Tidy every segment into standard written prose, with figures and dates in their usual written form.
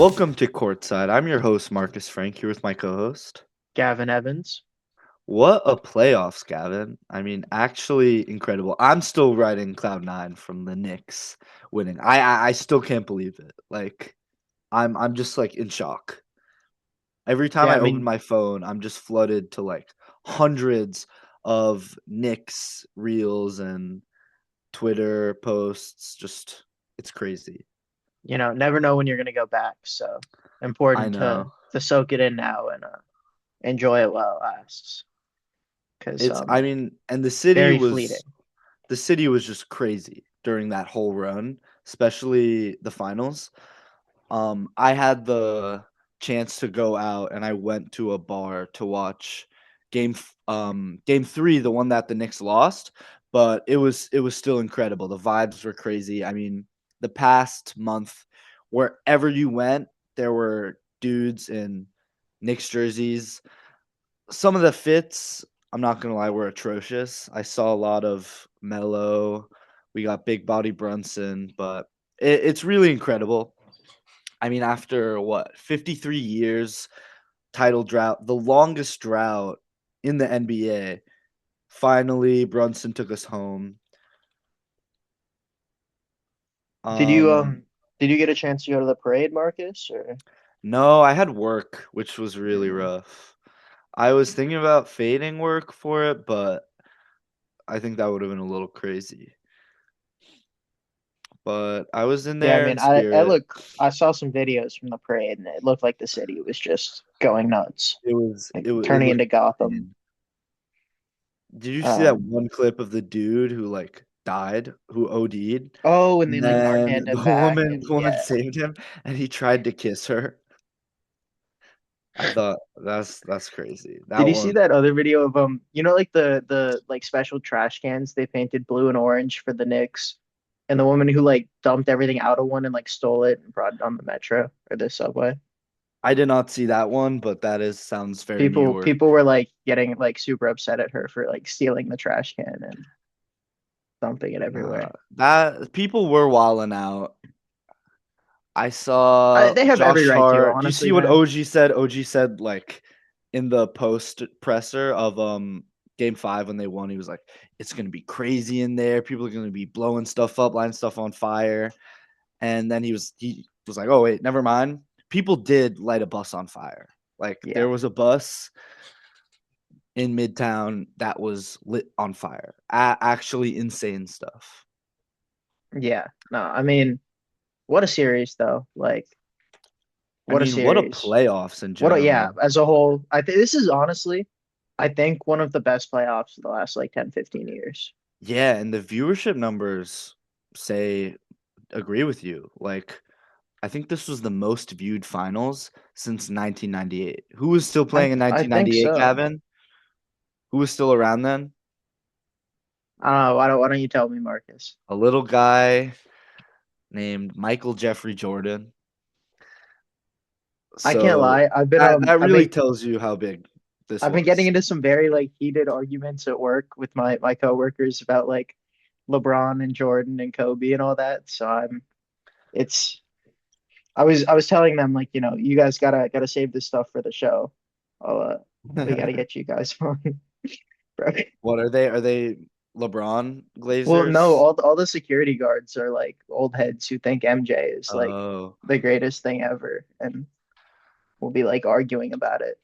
Welcome to Courtside. I'm your host, Marcus Frank, here with my co-host. Gavin Evans. What a playoffs, Gavin. I mean, actually incredible. I'm still riding cloud nine from the Knicks winning. I still can't believe it. Like, I'm just like in shock. Every time Yeah, I I open mean, my phone, I'm just flooded to like hundreds of Knicks reels and Twitter posts. Just it's crazy. never know when you're gonna go back. So I important to know. to soak it in now and enjoy it while it lasts. Because I mean, and very fleeting. the city was just crazy during that whole run, especially the finals. I had the chance to go out and I went to a bar to watch game 3, the one that the Knicks lost, but it was still incredible. The vibes were crazy. I mean, the past month, wherever you went, there were dudes in Knicks jerseys. Some of the fits, I'm not gonna lie, were atrocious. I saw a lot of Melo. We got Big Body Brunson, but it's really incredible. I mean, after what, 53 years, title drought, the longest drought in the NBA. Finally, Brunson took us home. Did you Um, did you get a chance to go to the parade, Marcus? Or no, I had work, which was really Mm. rough. I was thinking about fading work for it, but I think that would have been a little crazy. But I was in Yeah, I there mean, in I spirit. look, I saw some videos from the parade, and it looked like the city was just going nuts, like It turning looked into Gotham. insane. Did you see that Um, one clip of the dude who like died, who OD'd? oh, and And they like then Narcaned him back, and the woman yeah. saved him and he tried to kiss her. I thought that's crazy. That Did you see one that other video of like the like special trash cans they painted blue and orange for the Knicks, and the woman who like dumped everything out of one and like stole it and brought it on the metro or the subway. I did not see that one, but that is sounds very New York. People were like getting like super upset at her for like stealing the trash can and dumping it everywhere. That people were wilding out. I saw They have every Josh right to, Hart. Do you honestly, see what man. OG said? OG said like in the post presser of game 5 when they won, he was like, it's gonna be crazy in there. People are gonna be blowing stuff up, lighting stuff on fire. And then he was like, oh wait, never mind. People did light a bus on fire. Like Yeah, there was a bus in Midtown that was lit on fire. Actually insane stuff. yeah. No, I mean, what a series though. Like, I what a mean, what a series. playoffs in What a general. yeah. As a whole, I think this is honestly I think one of the best playoffs of the last like 10, 15 years. Yeah, and the viewership numbers say agree with you. Like, I think this was the most viewed finals since 1998. Who was still playing in I think 1998, so. Gavin? Who was still around then? I don't know. Why don't you tell me, Marcus? A little guy named Michael Jeffrey Jordan. I can't So lie. that really tells you how big this I've been getting was. into some very like heated arguments at work with my coworkers about like LeBron and Jordan and Kobe and all that. So it's I was telling them like, you guys gotta save this stuff for the show. Oh, we gotta get you guys on, bro. What are they? Are they LeBron Well, no, Glazers? all the security guards are like old heads who think MJ is like Oh, the greatest thing ever, and we'll be like arguing about it.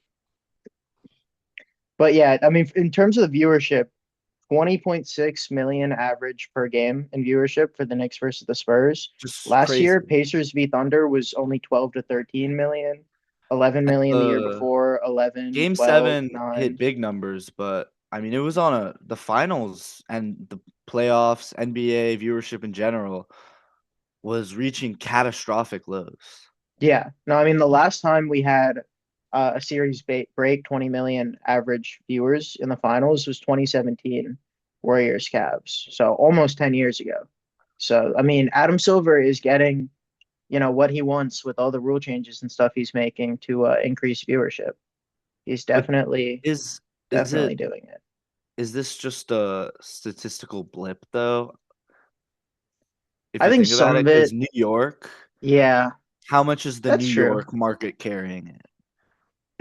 But yeah, I mean, in terms of the viewership, 20.6 million average per game in viewership for the Knicks versus the Spurs. just Last year, crazy. Pacers v Thunder was only 12 to 13 million, 11 million the year The before, 11, Game 12, 7 hit 9. big numbers, but I mean, it was on the finals and the playoffs, NBA viewership in general was reaching catastrophic lows. Yeah. No, I mean, the last time we had a series break 20 million average viewers in the finals was 2017 Warriors Cavs. So almost 10 years ago. So, I mean, Adam Silver is getting what he wants with all the rule changes and stuff he's making to increase viewership. He's But is is definitely it doing it. is this just a statistical blip though? If I you think think some about of it, because it, New York, yeah. How much is the New That's true. York market carrying it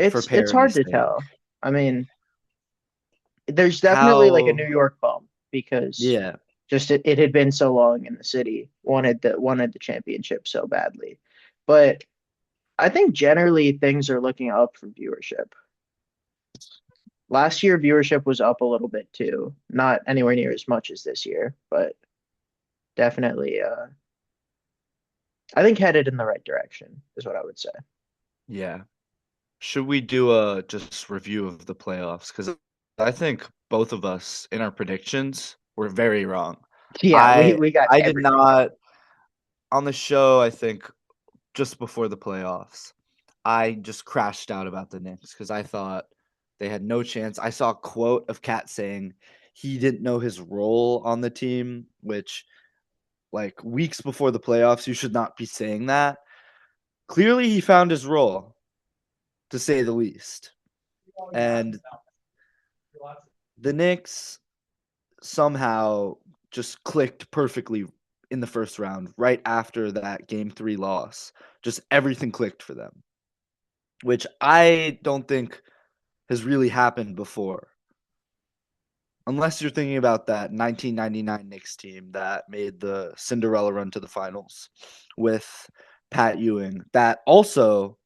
for It's hard parity's to sake? tell. I mean, there's definitely like a How New York bump because yeah, just it had been so long in the city, wanted the championship so badly. But I think generally things are looking up for viewership. Last year viewership was up a little bit too, not anywhere near as much as this year, but definitely I think headed in the right direction is what I would say. yeah. Should we do a just review of the playoffs? Because I think both of us in our predictions were very wrong. Yeah, we I we got I did everything wrong. not on the show, I think just before the playoffs, I just crashed out about the Knicks because I thought they had no chance. I saw a quote of Cat saying he didn't know his role on the team, which like weeks before the playoffs, you should not be saying that. Clearly he found his role, to say the least. And the Knicks somehow just clicked perfectly in the first round right after that game 3 loss. Just everything clicked for them, which I don't think has really happened before. Unless you're thinking about that 1999 Knicks team that made the Cinderella run to the finals with Pat Ewing, that also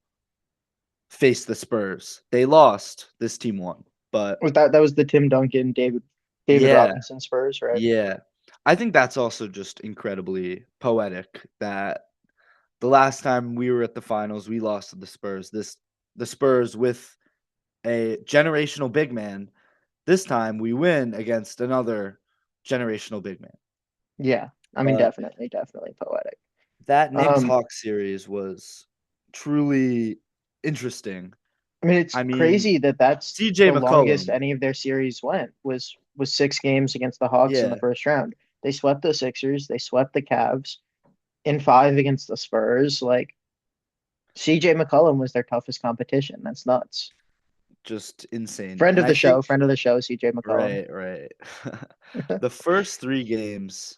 faced the Spurs. They lost, this team won. But Was that was the Tim Duncan, David yeah, Robinson Spurs, right? yeah. I think that's also just incredibly poetic that the last time we were at the finals, we lost to the Spurs. The Spurs with a generational big man. This time we win against another generational big man. Yeah. I mean, But definitely poetic. that Knicks Um, Hawks series was truly interesting. I mean, it's I mean, crazy that that's CJ the longest McCollum, any of their series went was 6 games against the Hawks in the yeah, first round. They swept the Sixers, they swept the Cavs in five against the Spurs. Like CJ McCollum was their toughest competition. That's nuts. just insane. And I think Friend of the show, CJ McCollum. right, right. The first 3 games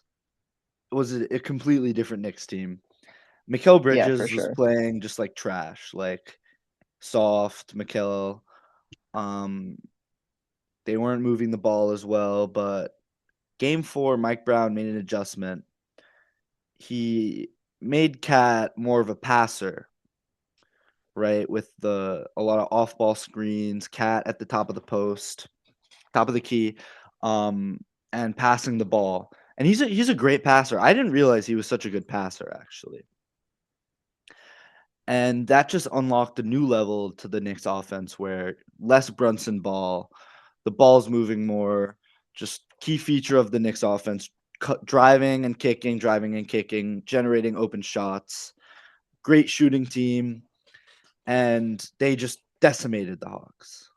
was a completely different Knicks team. Mikal Yeah, for Bridges was sure. playing just like trash, like soft. Mikal, um, they weren't moving the ball as well. But game 4, Mike Brown made an adjustment. He made Cat more of a passer, right? With a lot of off ball screens, Cat at the top of the post, top of the key, um, and passing the ball. And he's a great passer. I didn't realize he was such a good passer actually. And that just unlocked a new level to the Knicks offense where less Brunson ball, the ball's moving more, just key feature of the Knicks offense, driving and kicking, generating open shots. Great shooting team, and they just decimated the Hawks.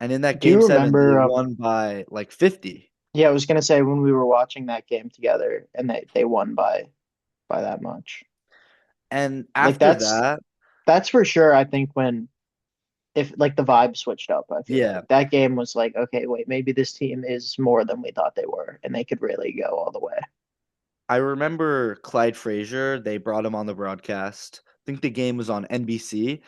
And in that Do you game 7, they remember won by like 50. yeah, I was gonna say when we were watching that game together and they won by that much. And Like after that, that's for sure, I think when if like the vibe switched up, I feel yeah, like that game was like, okay, wait, maybe this team is more than we thought they were, and they could really go all the way. I remember Clyde Frazier, they brought him on the broadcast. I think the game was on NBC.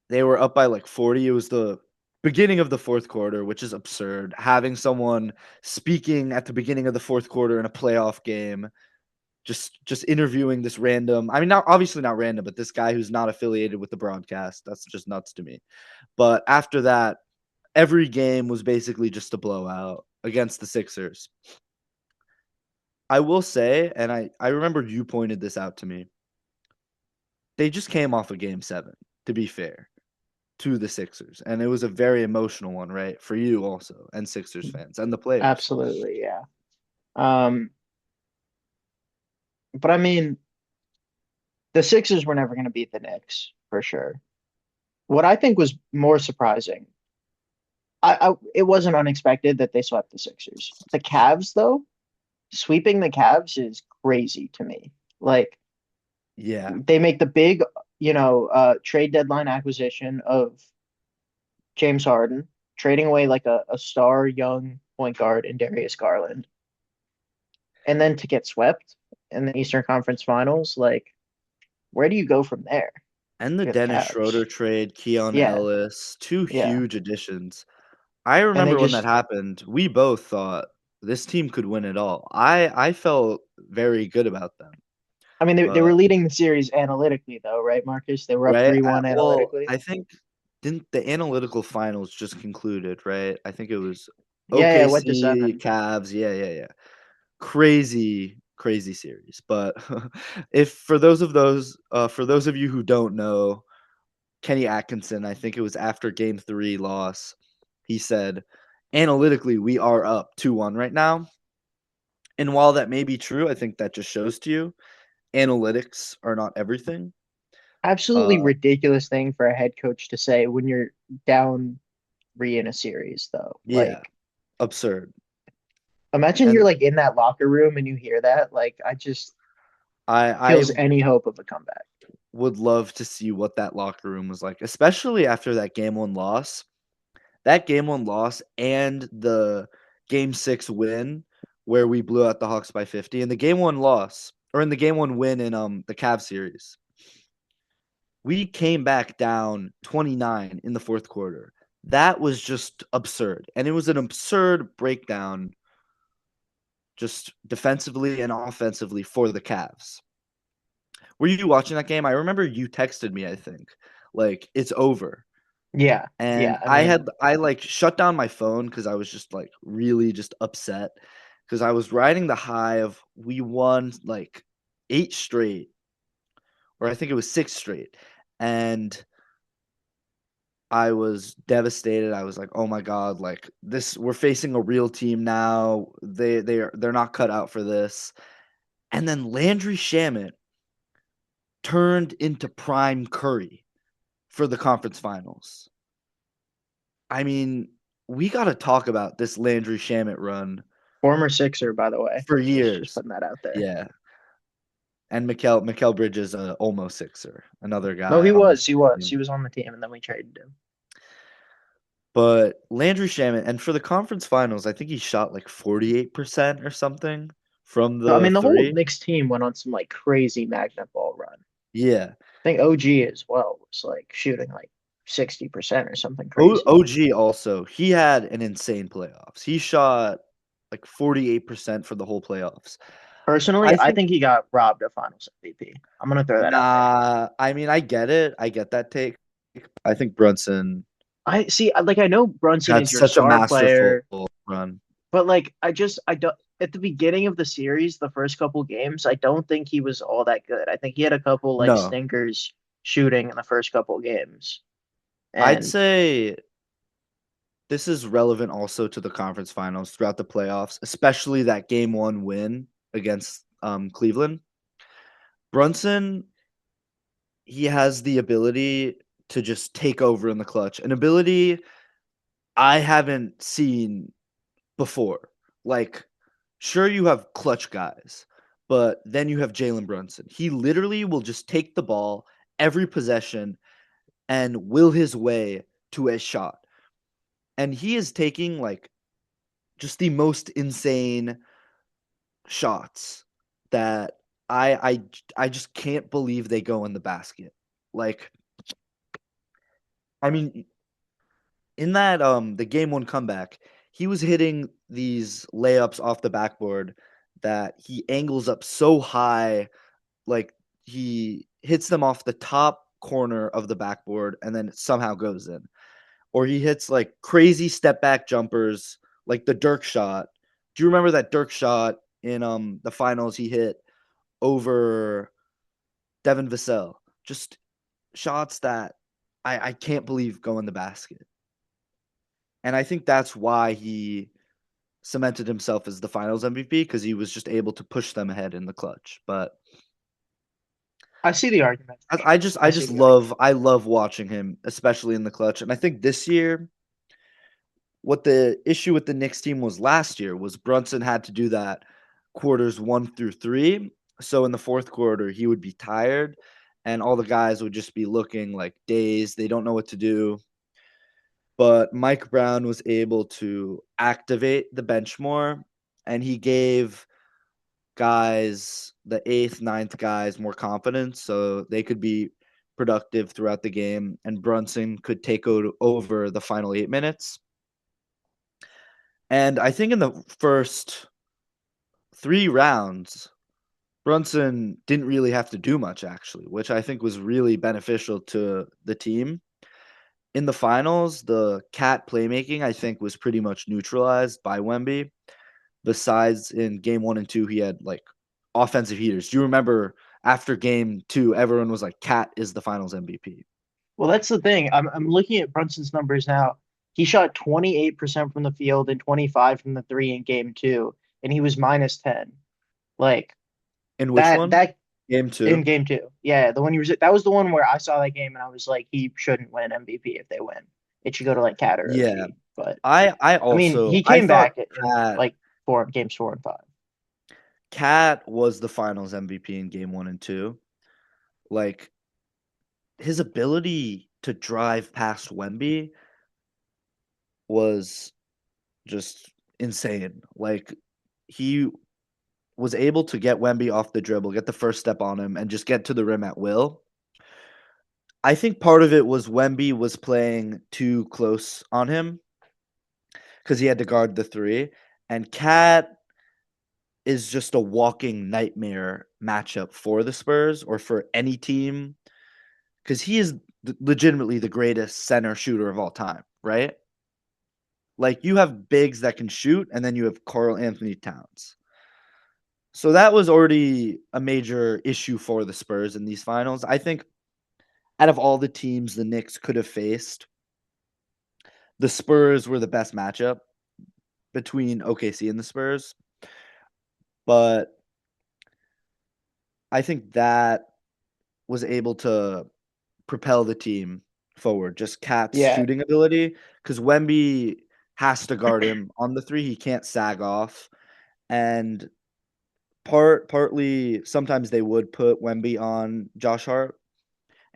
They were up by like 40. It was the beginning of the fourth quarter, which is absurd. Having someone speaking at the beginning of the fourth quarter in a playoff game, just interviewing this random, I mean, not obviously not random, but this guy who's not affiliated with the broadcast. That's just nuts to me. But after that, every game was basically just a blowout against the Sixers. I will say, and I remember you pointed this out to me. They just came off of game 7, to be fair, to the Sixers, and it was a very emotional one, right? For you also, and Sixers fans and the players. Absolutely, yeah. Um, but I mean, the Sixers were never going to beat the Knicks for sure. What I think was more surprising, it wasn't unexpected that they swept the Sixers. The Cavs, though, sweeping the Cavs is crazy to me. Like Yeah, they make the big, trade deadline acquisition of James Harden, trading away like a star young point guard in Darius Garland, and then to get swept in the Eastern Conference Finals, like where do you go from there? And the You're the Dennis Schroeder Cavs. trade, Keon Yeah, Ellis, two yeah. huge additions. I And they remember when that just happened, we both thought this team could win it all. I felt very good about them. I mean they were But leading the series analytically though, right, Marcus? They were up right, 3-1 well, analytically. I think didn't the analytical finals just concluded, right? I think it was Yeah, yeah, it went to OKC, 7. Cavs. Yeah, yeah, yeah. Crazy, crazy series. But if for those of you who don't know, Kenny Atkinson, I think it was after game 3 loss, he said, "Analytically, we are up 2-1 right now." And while that may be true, I think that just shows to you analytics are not everything. Absolutely Uh, ridiculous thing for a head coach to say when you're down 3 in a series though. yeah, Like absurd. imagine you're And like in that locker room and you hear that. Like I just I kills any hope of a comeback. would love to see what that locker room was like, especially after that game 1 loss. That game 1 loss and the game 6 win where we blew out the Hawks by 50 and the game 1 loss or in the game 1 win in the Cavs series. We came back down 29 in the fourth quarter. That was just absurd. And it was an absurd breakdown just defensively and offensively for the Cavs. Were you watching that game? I remember you texted me, I think. Like, it's over. Yeah, And yeah. I mean, I like shut down my phone because I was just like really just upset because I was riding the high of we won like 8 straight, or I think it was 6 straight. And I was devastated. I was like, "Oh my god, like this we're facing a real team now. They're not cut out for this." And then Landry Shamet turned into prime Curry for the conference finals. I mean, we got to talk about this Landry Shamet run former Sixer, by the way. for Just years. putting that out there. Yeah. And Mikel Bridges, almost Sixer, another No, guy on this he team. was on the team, and then we traded him. But Landry Shamet, and for the conference finals, I think he shot like 48% or something from No, I the mean the whole three. Knicks team went on some like crazy magnet ball run. Yeah. I think OG as well was like shooting like 60% or something crazy. OG also, he had an insane playoffs. He shot like 48% for the whole playoffs. Personally, I I think think he got robbed of Finals MVP. I'm gonna throw that out there. nah, I mean, I get it. I get that take. I think Brunson I see, like I know Brunson had is your such a star masterful player, run. but like I don't at the beginning of the series, the first couple games, I don't think he was all that good. I think he had a couple like No, stinkers shooting in the first couple games. I'd And say this is relevant also to the conference finals throughout the playoffs, especially that game 1 win against Cleveland. Brunson, he has the ability to just take over in the clutch, an ability I haven't seen before. Like, sure, you have clutch guys, but then you have Jalen Brunson. He literally will just take the ball every possession and will his way to a shot. And he is taking like just the most insane shots that I just can't believe they go in the basket. Like, I mean, in that the game 1 comeback, he was hitting these layups off the backboard that he angles up so high, like he hits them off the top corner of the backboard and then it somehow goes in. Or he hits like crazy step back jumpers like the Dirk shot. Do you remember that Dirk shot in the finals he hit over Devin Vassell? Just shots that I can't believe go in the basket. And I think that's why he cemented himself as the finals MVP because he was just able to push them ahead in the clutch. But I see the argument for I sure. just I I see just the argument. love watching him, especially in the clutch. And I think this year, what the issue with the Knicks team was last year was Brunson had to do that quarters 1 through 3. So in the fourth quarter, he would be tired, and all the guys would just be looking like dazed. They don't know what to do. But Mike Brown was able to activate the bench more, and he gave guys, the eighth, ninth guys, more confidence so they could be productive throughout the game, and Brunson could take over the final 8 minutes. And I think in the first 3 rounds, Brunson didn't really have to do much, actually, which I think was really beneficial to the team. In the finals, the cat playmaking, I think, was pretty much neutralized by Wemby. Besides in game 1 and 2, he had like offensive heaters. Do you remember after game 2, everyone was like, Cat is the finals MVP? Well, that's the thing. I'm looking at Brunson's numbers now. He shot 28% from the field and 25 from the three in game two, and he was minus 10. Like In which that one? that Game in 2? game two. Yeah, the one he was that was the one where I saw that game and I was like, he shouldn't win MVP if they win. It should go to like Cat or Yeah. OG. But I I mean, also he I came thought back in Cat like four games 4 and 5. Cat was the finals MVP in game 1 and 2. Like his ability to drive past Wemby was just insane. Like he was able to get Wemby off the dribble, get the first step on him, and just get to the rim at will. I think part of it was Wemby was playing too close on him because he had to guard the three, and Cat is just a walking nightmare matchup for the Spurs or for any team because he is legitimately the greatest center shooter of all time, right? Like you have bigs that can shoot, and then you have Carl Anthony Towns. So that was already a major issue for the Spurs in these finals. I think out of all the teams the Knicks could have faced, the Spurs were the best matchup between OKC and the Spurs. But I think that was able to propel the team forward. Just Cat's Yeah. shooting ability, because Wemby has to guard him on the three. He can't sag off, and partly sometimes they would put Wemby on Josh Hart,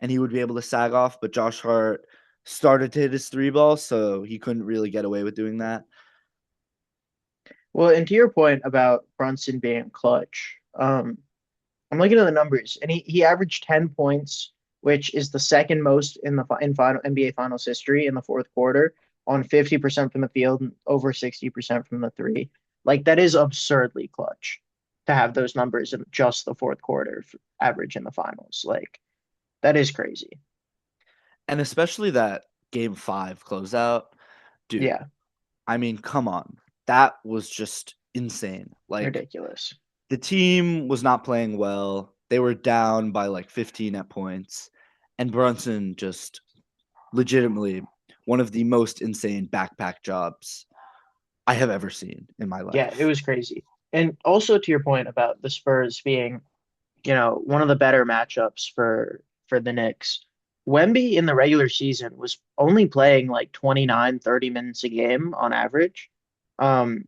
and he would be able to sag off. But Josh Hart started to hit his three ball, so he couldn't really get away with doing that. Well, and to your point about Brunson being clutch, I'm looking at the numbers, and he averaged 10 points, which is the second most in the in final NBA Finals history in the fourth quarter, on 50% from the field and over 60% from the three. Like that is absurdly clutch to have those numbers in just the fourth quarter average in the finals. Like that is crazy. And especially that game 5 closeout, dude. Yeah, I mean, come on. That was just insane. Like ridiculous. the team was not playing well. They were down by like 15 at points. And Brunson just legitimately one of the most insane backpack jobs I have ever seen in my Yeah, it life. was crazy. And also to your point about the Spurs being one of the better matchups for the Knicks. Wemby in the regular season was only playing like 29, 30 minutes a game on average. Um,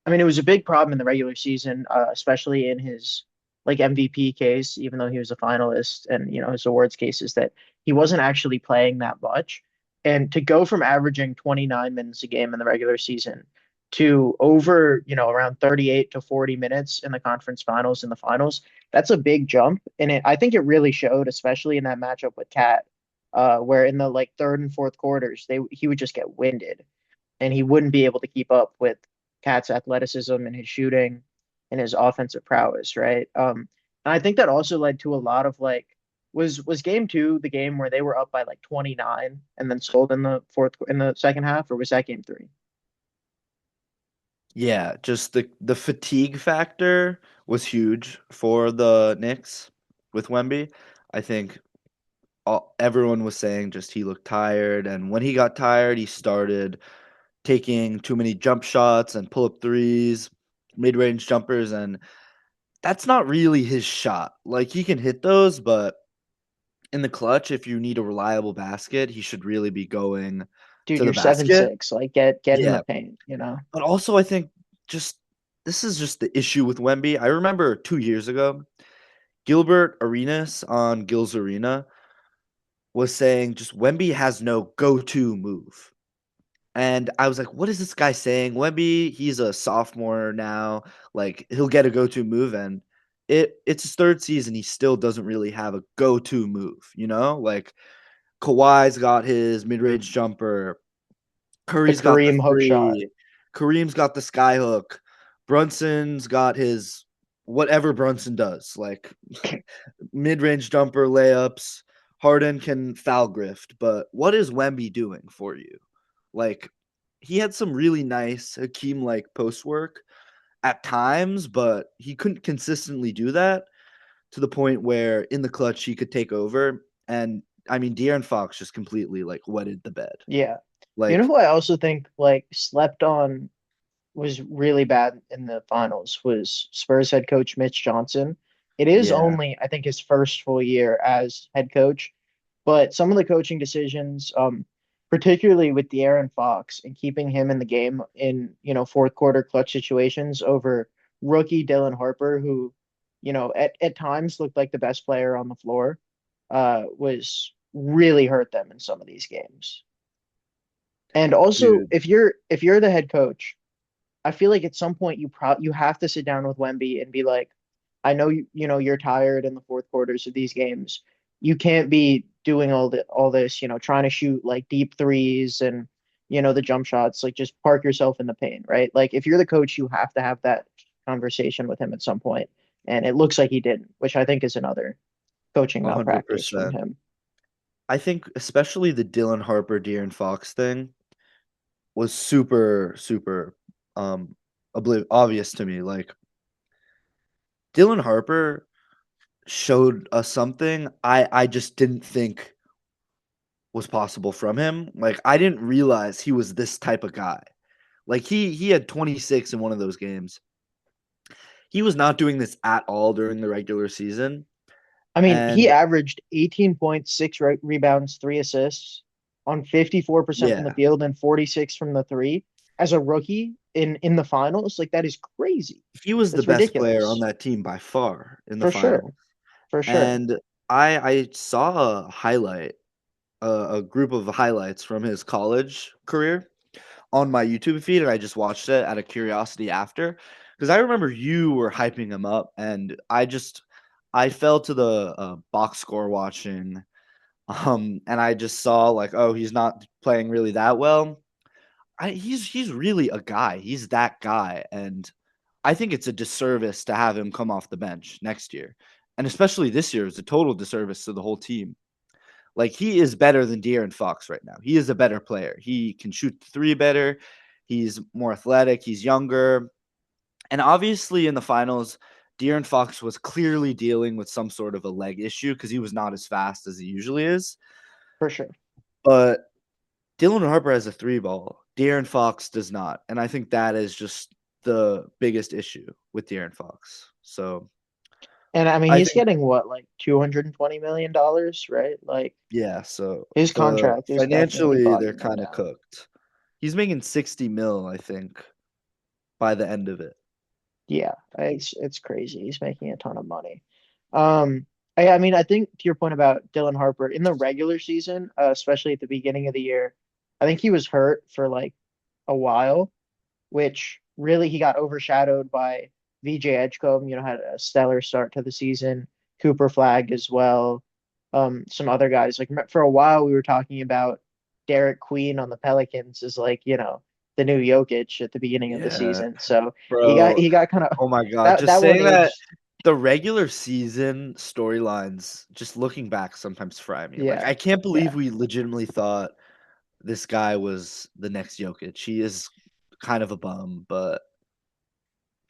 I mean, it was a big problem in the regular season, especially in his like MVP case, even though he was a finalist and his awards cases that he wasn't actually playing that much. And to go from averaging 29 minutes a game in the regular season to over, around 38 to 40 minutes in the conference finals and the finals, that's a big jump. And I think it really showed, especially in that matchup with Cat, where in the like third and fourth quarters, he would just get winded and he wouldn't be able to keep up with Cat's athleticism and his shooting and his offensive prowess, right? And I think that also led to a lot of like was game two the game where they were up by like 29 and then sold in the second half, or was that game three? Yeah, just the fatigue factor was huge for the Knicks with Wemby. I think everyone was saying just he looked tired, and when he got tired, he started taking too many jump shots and pull up threes, mid range jumpers, and that's not really his shot. Like he can hit those, but in the clutch, if you need a reliable basket, he should really be going Dude, to the you're seven basket. six. Like get in the Yeah, paint. but also I think just this is just the issue with Wemby. I remember 2 years ago, Gilbert Arenas on Gil's Arena was saying just Wemby has no go-to move. And I was like, what is this guy saying? Wemby, he's a sophomore now. Like, he'll get a go-to move, and it's his third season. He still doesn't really have a go-to move, you know? Like, Kawhi's got his mid-range jumper. The Curry's got the Kareem hook shot. three. Kareem's got the sky hook. Brunson's got his whatever Brunson does, like mid-range jumper layups. Harden can foul grift, but what is Wemby doing for you? Like, he had some really nice Hakeem like post work at times, but he couldn't consistently do that to the point where in the clutch he could take over. And I mean, De'Aaron Fox just completely like wetted the bed. Yeah. You know Like, who I also think like slept on was really bad in the finals was Spurs head coach Mitch Johnson. It is yeah, only, I think, his first full year as head coach, but some of the coaching decisions, particularly with De'Aaron Fox and keeping him in the game in, fourth quarter clutch situations over rookie Dylan Harper, who, at times looked like the best player on the floor, was really hurt them in some of these games. And also, dude. if you're the head coach, I feel like at some point you have to sit down with Wemby and be like, I know you're tired in the fourth quarters of these games. You can't be doing all this, trying to shoot like deep threes and the jump shots. Like just park yourself in the paint, right? Like if you're the coach, you have to have that conversation with him at some point. And it looks like he didn't, which I think is another coaching malpractice from 100%. him. I think especially the Dylan Harper, De'Aaron Fox thing was super, super obvious to me. Like, Dylan Harper showed us something I just didn't think was possible from him. Like, I didn't realize he was this type of guy. Like, he had 26 in one of those games. He was not doing this at all during the regular season. I mean, he And averaged 18.6 rebounds, 3 assists on 54% from the yeah, field and 46 from the three as a rookie in the finals. Like that is crazy. he was the That's best player on ridiculous. that team by far in the For sure. final. For sure. And I saw a highlight, a group of highlights from his college career on my YouTube feed, and I just watched it out of curiosity after, because I remember you were hyping him up, and I fell to the box score watching, and I just saw like, oh, he's not playing really that well. He's really a guy. He's that guy, and I think it's a disservice to have him come off the bench next year, and especially this year is a total disservice to the whole team. Like, he is better than De'Aaron Fox right now. He is a better player. He can shoot the three better. He's more athletic. He's younger. And obviously in the finals, De'Aaron Fox was clearly dealing with some sort of a leg issue because he was not as fast as he usually is. For sure. But Dylan Harper has a three ball. De'Aaron Fox does not. And I think that is just the biggest issue with De'Aaron Fox. So And I mean, I he's think, getting what, like $220 million, right? Like yeah, so his the contract is definitely financially they're bogging them kind of down. cooked. He's making 60 mil, I think, by the end of it. Yeah, it's crazy. He's making a ton of money. Um, I mean, I think to your point about Dylan Harper in the regular season, especially at the beginning of the year, I think he was hurt for like a while, which really he got overshadowed by VJ Edgecombe. Had a stellar start to the season. Cooper flagged as well. Some other guys like for a while we were talking about Derek Queen on the Pelicans is like the new Jokic at the beginning of the Yeah, season. So he got bro. he got kind of Oh my God. that Just that one saying that aged. the regular season storylines, just looking back, sometimes fry me. Like, Yeah, I can't yeah, believe we legitimately thought this guy was the next Jokic. He is kind of a bum, but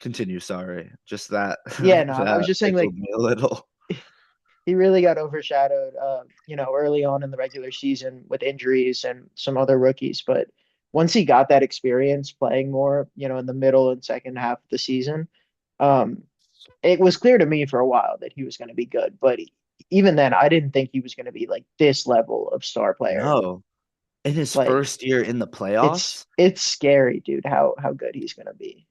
continue. Sorry. Just that yeah. No, I was that just saying like tickled me a little. he really got overshadowed, early on in the regular season with injuries and some other rookies. But once he got that experience playing more, in the middle and second half of the season, um, it was clear to me for a while that he was going to be good. But even then, I didn't think he was going to be like this level of star player. No. In his Like first year in the it's playoffs, it's scary, dude, how good he's going to be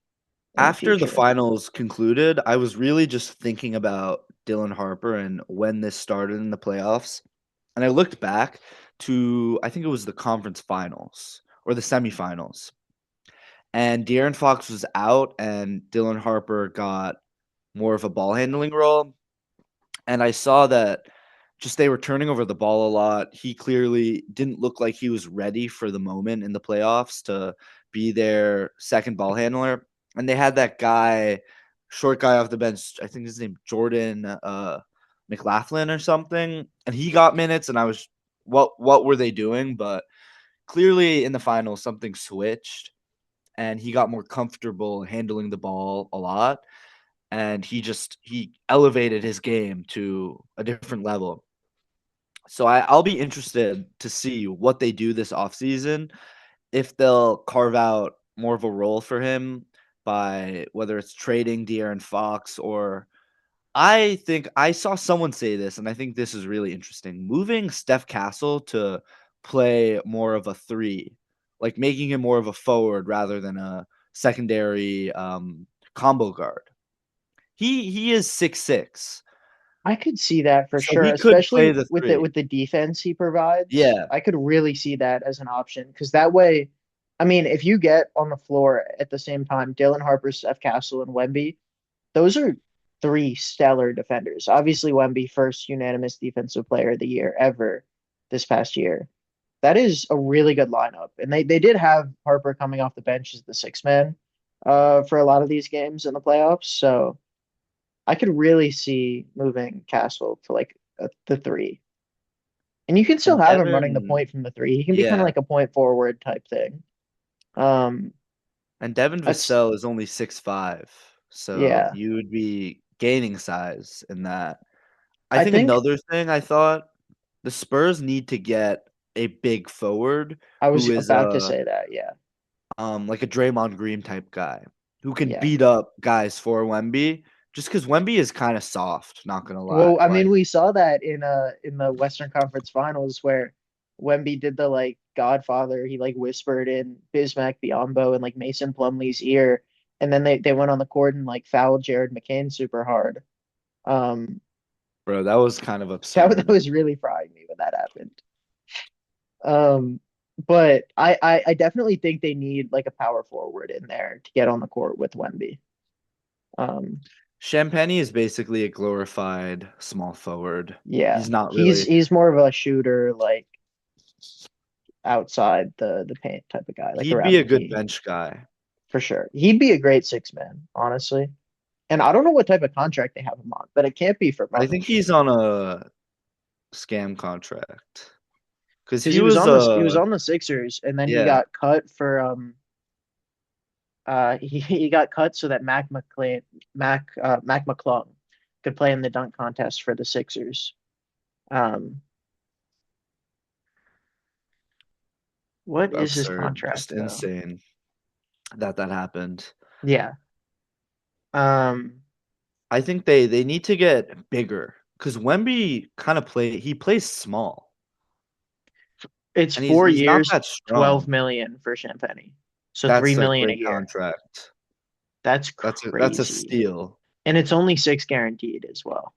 in the after the future. finals concluded, I was really just thinking about Dylan Harper and when this started in the playoffs. And I looked back to, I think it was the conference finals or the semifinals. And De'Aaron Fox was out, and Dylan Harper got more of a ball handling role. And I saw that just they were turning over the ball a lot. He clearly didn't look like he was ready for the moment in the playoffs to be their second ball handler. And they had that guy, short guy off the bench, I think his name Jordan McLaughlin or something, and he got minutes. And I was, what were they doing? But clearly in the finals, something switched, and he got more comfortable handling the ball a lot, and he elevated his game to a different level. So I'll be interested to see what they do this offseason, if they'll carve out more of a role for him by whether it's trading De'Aaron Fox, or I think I saw someone say this, and I think this is really interesting. Moving Steph Castle to play more of a three, like making him more of a forward rather than a secondary combo guard. He is 6'6", I could see that for so sure, he could play especially the with it three. with the defense he provides. Yeah, I could really see that as an option because that way, I mean, if you get on the floor at the same time, Dylan Harper, Steph Castle, and Wemby, those are three stellar defenders. Obviously, Wemby, first unanimous defensive player of the year ever this past year. That is a really good lineup. And they did have Harper coming off the bench as the six man for a lot of these games in the playoffs. So I could really see moving Castle to like the three. And you can still and have him running the Devin, point from the three. He can be kind of yeah, like a point forward type thing. Um, and Devin that's Vassell is only 6'5", so yeah. you would be gaining size in that. I I think think another thing I thought, the Spurs need to get a big forward I who was is about to say that. Yeah. like a Draymond Green type guy who can Yeah. beat up guys for Wemby. Just because Wemby is kind of soft, not gonna lie. Well, I mean, Like, we saw that in the Western Conference Finals where Wemby did the like Godfather. He like whispered in Bismack Biyombo and like Mason Plumlee's ear, and then they went on the court and like fouled Jared McCain super hard. Um, bro, that was kind of that absurd. was really frying me when that happened. Um, but I definitely think they need like a power forward in there to get on the court with Wemby. Um, Champagne is basically a glorified small forward. yeah, He's not really. he's more of a shooter, like outside the paint type of guy, like He'd around be the a good key bench guy, for sure. He'd be a great six man, honestly. And I don't know what type of contract they have him on, but it can't be for but I think much he's on a scam contract because because he was he was on the Sixers and then he yeah, got cut for he got cut so that Mac McClung could play in the dunk contest for the Sixers. Um, what is his absurd, contract just though? insane that happened. Yeah. Um, I think they need to get bigger because Wemby kind of he plays small, it's and four he's not years, that 12 strong. million for Champagne. So 3 That's a million a great year. contract. That's That's a crazy. steal. And it's only six guaranteed as well.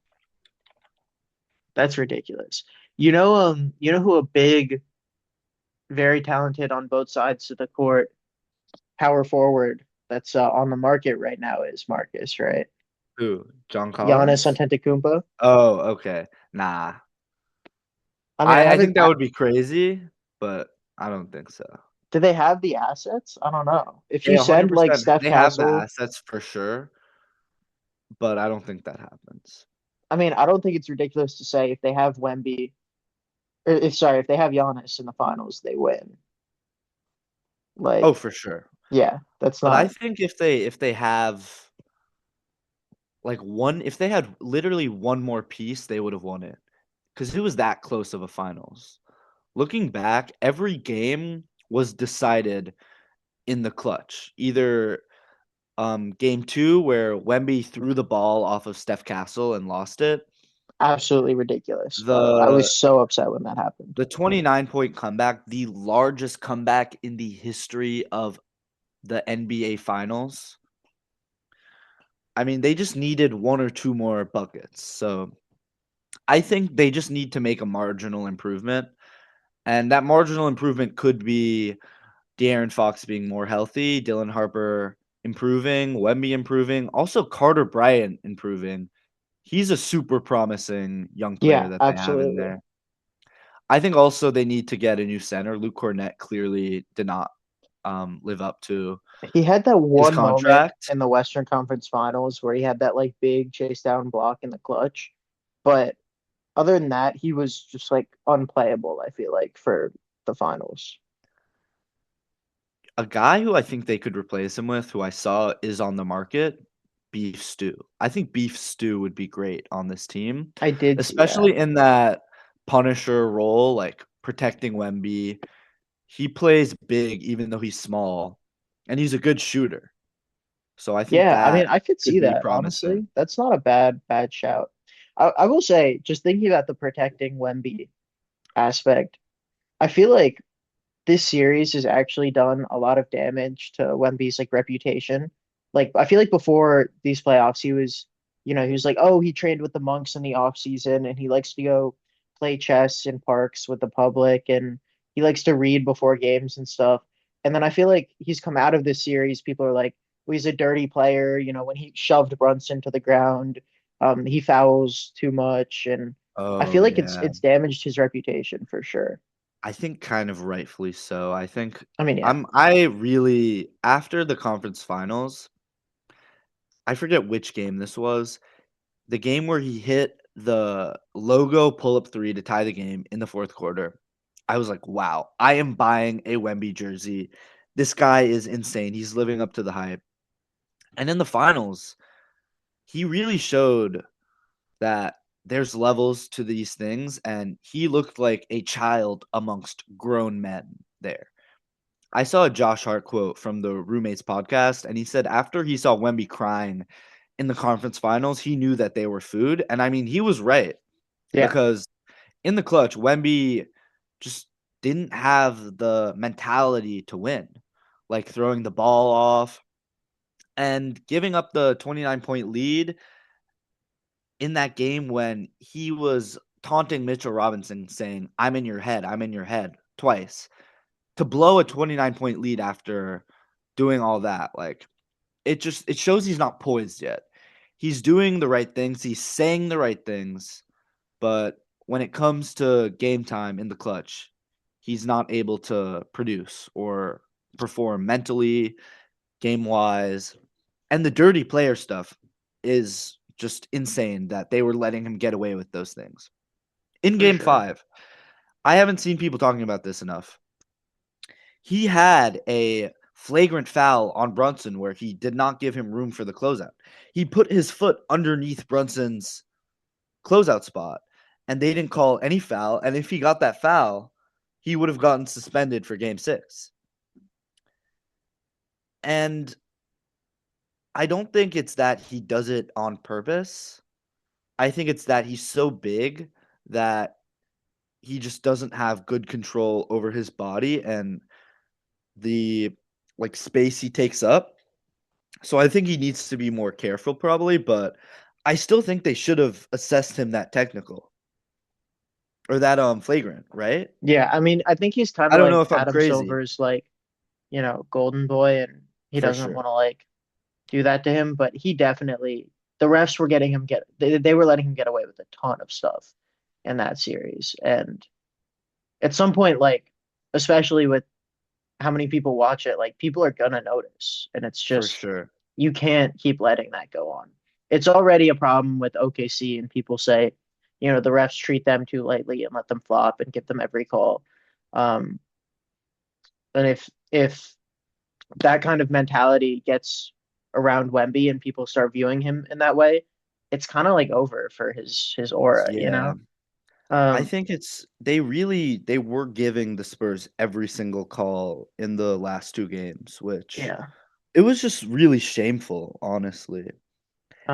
That's ridiculous. You know who a big, very talented on both sides of the court power forward that's on the market right now is Marcus, right? Who? John Giannis Collins? Antetokounmpo. Oh, okay. Nah, I mean, I I haven't. think that would be crazy, but I don't think so. Do they have the assets? I don't know. If They you send like 100%. Steph They have the Castle, assets for sure, but I don't think that happens. I mean, I don't think it's ridiculous to say if they have Wemby, or if sorry, if they have Giannis in the finals, they win. Oh, Like, for sure. yeah, that's But I not think if they have like one, if they had literally one more piece, they would have won it because it was that close of a finals. Looking back, every game was decided in the clutch. Either game two where Wemby threw the ball off of Steph Castle and lost it. absolutely ridiculous, though. I The was so upset when that happened. the 29-point comeback, the largest comeback in the history of the NBA finals. I mean, they just needed one or two more buckets. So I think they just need to make a marginal improvement. And that marginal improvement could be De'Aaron Fox being more healthy, Dylan Harper improving, Wemby improving, also Carter Bryant improving. He's a super promising young player Yeah, that they have in absolutely. there. I think also they need to get a new center. Luke Cornett clearly did not live up to He had that his one moment contract. in the Western Conference Finals where he had that like big chase down block in the clutch. But other than that, he was just like unplayable, I feel like, for the finals. A guy who I think they could replace him with, who I saw is on the market, Beef Stew. I think Beef Stew would be great on this team, I did see that. especially in that Punisher role, like protecting Wemby. He plays big even though he's small, and he's a good shooter. So I think Yeah, I mean, that I could could see be that, promising. honestly. That's not a bad shout. I will say, just thinking about the protecting Wemby aspect, I feel like this series has actually done a lot of damage to Wemby's like reputation. Like I feel like before these playoffs, he was like, oh, he trained with the monks in the off season and he likes to go play chess in parks with the public and he likes to read before games and stuff. And then I feel like he's come out of this series, people are like, well, he's a dirty player, when he shoved Brunson to the ground, he fouls too much and I feel Oh like it's yeah. it's damaged his reputation for sure. I think kind of rightfully so. I think I mean, yeah. I really after the conference finals, I forget which game this was. The game where he hit the logo pull-up three to tie the game in the fourth quarter. I was like, "Wow, I am buying a Wemby jersey. This guy is insane. He's living up to the hype." And in the finals, he really showed that there's levels to these things, and he looked like a child amongst grown men there. I saw a Josh Hart quote from the Roommates podcast, and he said after he saw Wemby crying in the conference finals, he knew that they were food. And I mean, he was right Yeah, because in the clutch, Wemby just didn't have the mentality to win, like throwing the ball off and giving up the 29-point lead in that game when he was taunting Mitchell Robinson, saying, I'm in your head twice to blow a 29-point lead after doing all that. Like, it shows he's not poised yet. He's doing the right things, he's saying the right things, but when it comes to game time in the clutch, he's not able to produce or perform mentally, game wise. And the dirty player stuff is just insane that they were letting him get away with those things. In for game sure. 5, I haven't seen people talking about this enough. He had a flagrant foul on Brunson where he did not give him room for the closeout. He put his foot underneath Brunson's closeout spot, and they didn't call any foul. And if he got that foul, he would have gotten suspended for game 6. And I don't think it's that he does it on purpose. I think it's that he's so big that he just doesn't have good control over his body and the like space he takes up. So I think he needs to be more careful probably, but I still think they should have assessed him that technical or that flagrant, right? Yeah, I mean, I think he's kind I of don't know like if I'm Adam crazy. Silver's like, golden boy, and he For doesn't sure. want to like do that to him, but he definitely the refs were getting him they were letting him get away with a ton of stuff in that series. And at some point, like, especially with how many people watch it, like people are gonna notice. And it's For just sure. you can't keep letting that go on. It's already a problem with OKC, and people say, the refs treat them too lightly and let them flop and give them every call. Um, and if that kind of mentality gets around Wemby and people start viewing him in that way, it's kind of like over for his aura, you Yeah. know? I Um, think it's they were giving the Spurs every single call in the last 2 games, which yeah. it was just really shameful, honestly.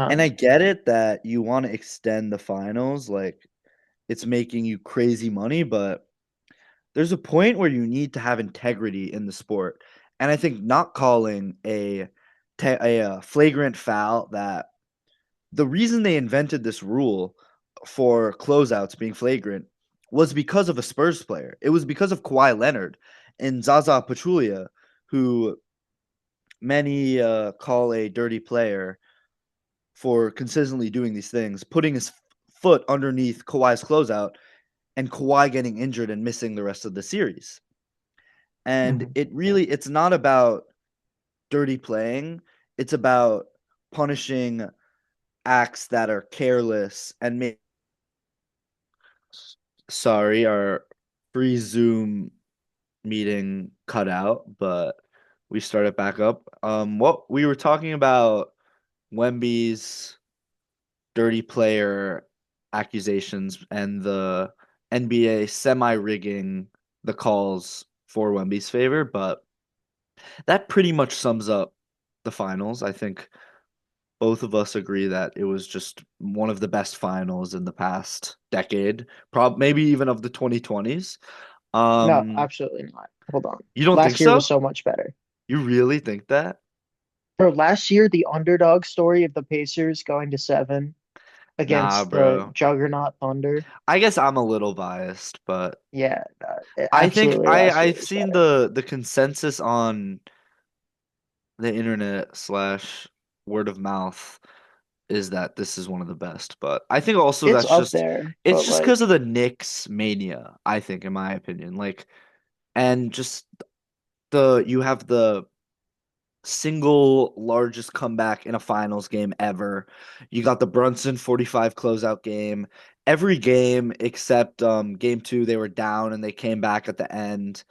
And I Um, get it that you want to extend the finals, like it's making you crazy money, but there's a point where you need to have integrity in the sport. And I think not calling a flagrant foul that the reason they invented this rule for closeouts being flagrant was because of a Spurs player. It was because of Kawhi Leonard and Zaza Pachulia. who many call a dirty player for consistently doing these things, putting his foot underneath Kawhi's closeout, and Kawhi getting injured and missing the rest of the series. And Mhm. it's not about dirty playing. It's about punishing acts that are careless and sorry, our free Zoom meeting cut out, but we started back up. What we were talking about Wemby's dirty player accusations and the NBA semi-rigging the calls for Wemby's favor, but that pretty much sums up the finals. I think both of us agree that it was just one of the best finals in the past decade, maybe even of the 2020s. No, Um, absolutely not. Hold on. you don't think Last year was so? so much better. You really think that? For last year, the underdog story of the Pacers going to 7 Nah, against the bro. Juggernaut Thunder. I guess I'm a little biased, but Yeah, I think absolutely. Last year I've was seen better. the consensus on the internet slash word of mouth is that this is one of the best. But I think also It's that's up just there, it's but just because of like, the Knicks mania, I think, in my opinion. Like, and just the you have the single largest comeback in a finals game ever. You got the Brunson 45 closeout game. Every game except game two, they were down and they came back at the end.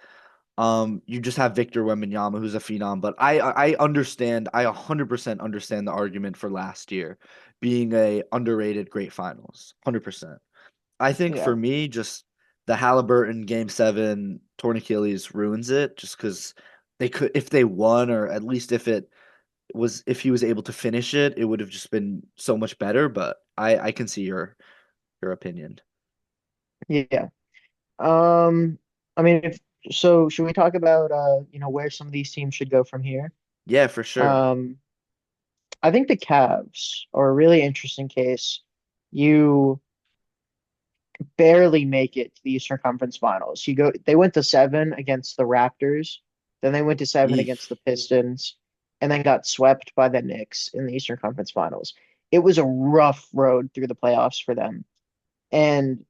You just have Victor Wembanyama, who's a phenom, but I understand, I 100% understand the argument for last year being a underrated great finals, 100%. I think yeah, for me, just the Halliburton game seven torn Achilles ruins it, just because they could, if they won, or at least if he was able to finish it, it would have just been so much better. But I can see your opinion. yeah. Um, I mean, if so, should we talk about where some of these teams should go from here? Yeah, for sure. Um, I think the Cavs are a really interesting case. You barely make it to the Eastern Conference Finals. They went to 7 against the Raptors, then they went to 7 against the Eef. Pistons, and then got swept by the Knicks in the Eastern Conference Finals. It was a rough road through the playoffs for them. And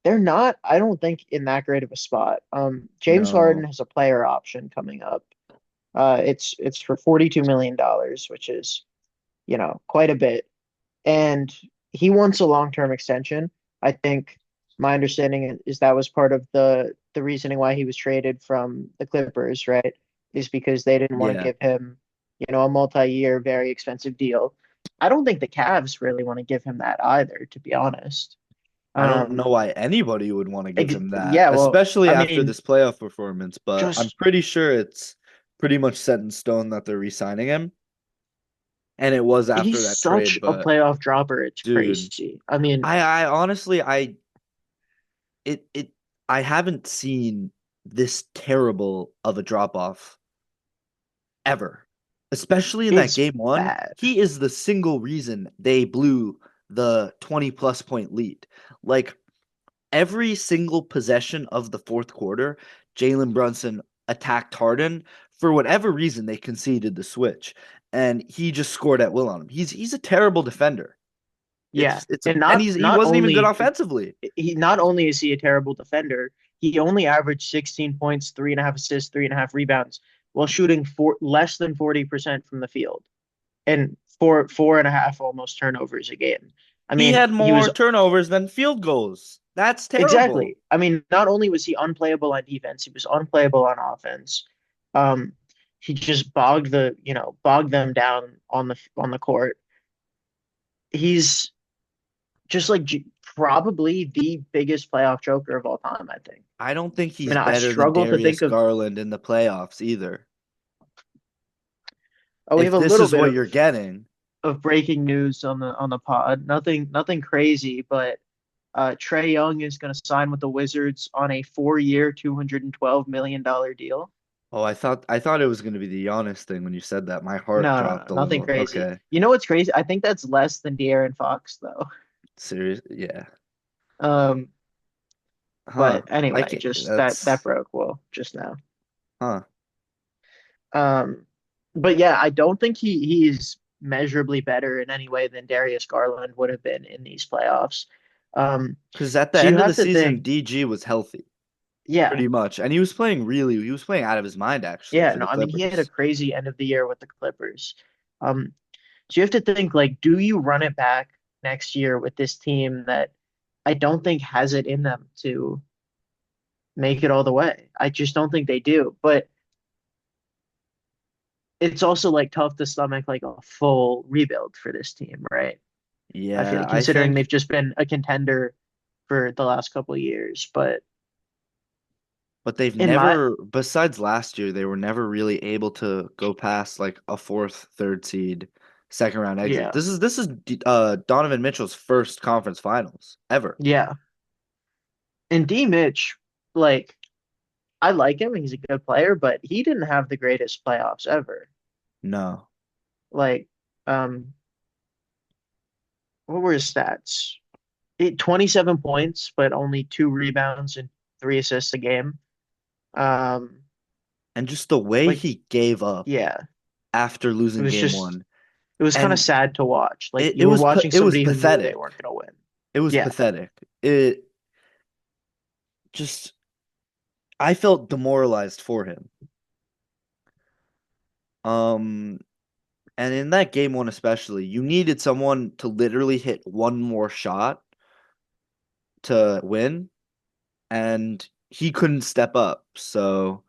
they're not, I don't think, in that great of a spot. James Harden No. has a player option coming up. It's for $42 million, which is, quite a bit. And he wants a long-term extension. I think my understanding is that was part of the reasoning why he was traded from the Clippers, right? Is because they didn't want to Yeah. give him, a multi-year, very expensive deal. I don't think the Cavs really want to give him that either, to be honest. I don't know Um, why anybody would want to give him that, yeah, well, especially I after mean, this playoff performance, but I'm just pretty sure it's pretty much set in stone that they're re-signing him. And it was he's after that such trade, a but playoff dropper. It's dude, crazy. I mean, I honestly it I haven't seen this terrible of a drop off ever. Especially in that it's game one. bad. He is the single reason they blew the 20 plus point lead. Like every single possession of the fourth quarter, Jalen Brunson attacked Harden. For whatever reason, they conceded the switch, and he just scored at will on him. He's a terrible defender. Yeah, and And not he not wasn't even good only offensively. he not only is he a terrible defender, he only averaged 16 points, 3.5 assists, 3.5 rebounds, while shooting less than 40% from the field, and four and a half almost turnovers a game. I He mean, had he more was turnovers than field goals. That's terrible. exactly. I mean, not only was he unplayable on defense, he was unplayable on offense. Um, he just bogged them down on the court. He's just like probably the biggest playoff joker of all time, I think. I don't think I he's mean, I better than struggle to Darius think of. Garland in the playoffs either. Oh, we have If a this little is bit what of you're getting, breaking news on the pod. Nothing crazy, but Trey Young is going to sign with the Wizards on a 4-year, $212 million deal. oh, I thought it was going to be the Giannis thing when you said that. My heart No, dropped a nothing little. crazy. Okay, You know what's crazy? I think that's less than De'Aaron Fox, though. serious, yeah, Um, huh? but I anyway, can't. just that That's broke well just now. huh. Um, but yeah, I don't think he's measurably better in any way than Darius Garland would have been in these playoffs. Um, Because at the so you end of the have to season, think, DG was healthy, yeah, pretty much, and he was playing out of his mind actually yeah, for no, the I mean he had a Clippers. crazy end of the year with the Clippers. Um, so you have to think like, do you run it back next year with this team that I don't think has it in them to make it all the way? I just don't think they do. But it's also like tough to stomach like a full rebuild for this team, right? I feel Yeah, like I considering think, they've just been a contender for the last couple of years. But but they've in my, never, besides last year, they were never really able to go past like a fourth, third seed, second round exit. yeah, This is Donovan Mitchell's first conference finals ever. yeah. And D Mitch, like, I like him. He's a good player, but he didn't have the greatest playoffs ever. No. Like, um, what were his stats? 27 points, but only 2 rebounds and 3 assists a game. Um, And just the way like, he gave up yeah, after it losing was game just, one. it was kind of And sad to watch. Like, it, you were watching it was somebody who knew they pathetic. weren't going to win. It was Yeah. pathetic. It just I felt demoralized for him. Um and in that game one especially, you needed someone to literally hit one more shot to win, and he couldn't step up. So,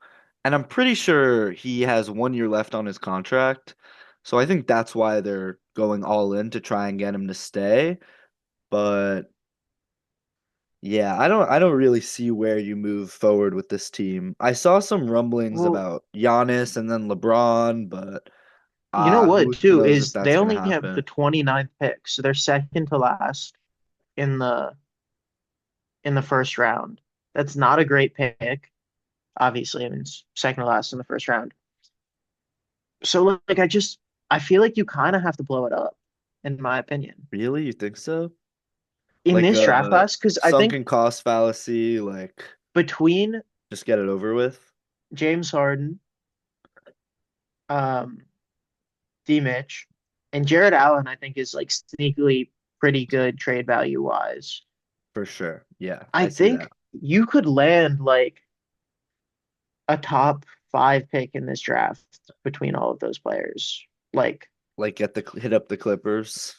and I'm pretty sure he has 1 year left on his contract. So I think that's why they're going all in to try and get him to stay. But yeah, I don't really see where you move forward with this team. I saw some rumblings Well, about Giannis and then LeBron, but you know what, who too, knows if is that's they gonna only have the happen. 29th pick, so they're second to last in the first round. That's not a great pick, obviously. I mean, it's second to last in the first round. So like I feel like you kind of have to blow it up, in my opinion, Really? You think so? in Like this draft a class, because I think sunken cost fallacy, like between just get it over with? James Harden, um, D Mitch, and Jared Allen, I think is like sneakily pretty good trade value wise. For sure. Yeah, I I see that. think you could land like a top 5 pick in this draft between all of those players. Like Like get the hit up the Clippers,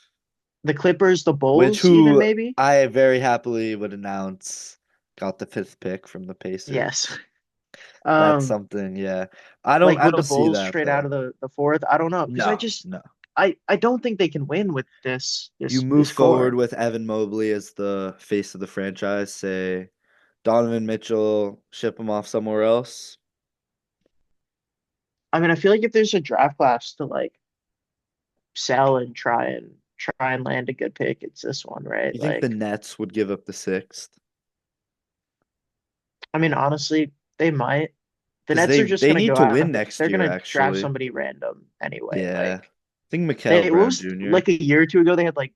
the Clippers, the which Bulls, even who maybe. I very happily would announce got the fifth pick from the Pacers. Yes. That's Um, something, yeah. like I would the don't see Bulls that trade out though. of the fourth? I don't know because No, no. I don't think they can win with this You this move this forward core. with Evan Mobley as the face of the franchise, say Donovan Mitchell, ship him off somewhere else. I mean, I feel like if there's a draft class to like sell and try and land a good pick, it's this one, right? You think the Like, Nets would give up the sixth? I mean, honestly, they might. The Because Nets are just they gonna need go to win out. next They're year, gonna draft actually. somebody random anyway. Yeah. Like I think Mikal they what Brown was Jr. like a year or two ago, they had like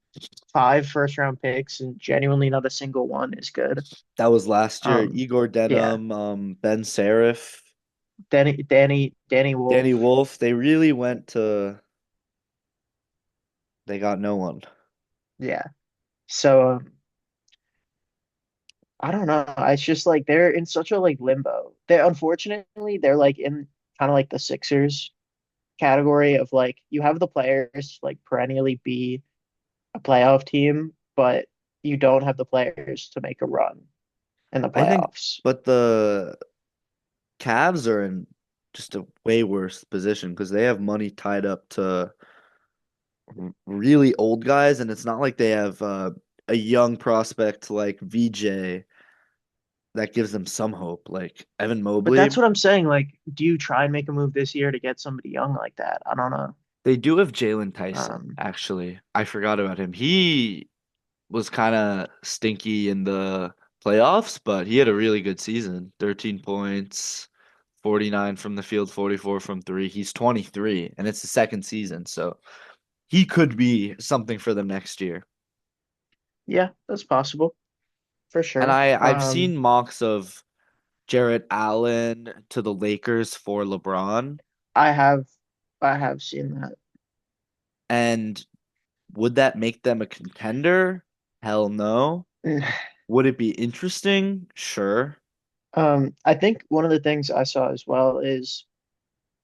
5 first round picks, and genuinely not a single one is good. That was last year. Um, Igor yeah, Denham, Ben Serif, Danny Danny Wolf. Wolf. They really went to. They got no one. Yeah. So I don't know. It's just like they're in such a like limbo. They unfortunately they're like in kind of like the Sixers category of like you have the players to, like perennially be a playoff team, but you don't have the players to make a run in the I think, playoffs. but the Cavs are in just a way worse position because they have money tied up to really old guys, and it's not like they have a young prospect like VJ that gives them some hope, like Evan But that's Mobley. what I'm saying. Like, do you try and make a move this year to get somebody young like that? I don't know. They do have Jalen Tyson, Um, actually. I forgot about him. He was kind of stinky in the playoffs, but he had a really good season. 13 points, 49 from the field, 44 from three. He's 23, and it's the second season, so he could be something for them next year. yeah, that's possible for And sure. I've seen mocks of Jarrett Allen to the Lakers for LeBron. I have I have seen that. And would that make them a contender? Hell no. Would it be interesting? Sure. I think one of the things I saw as well is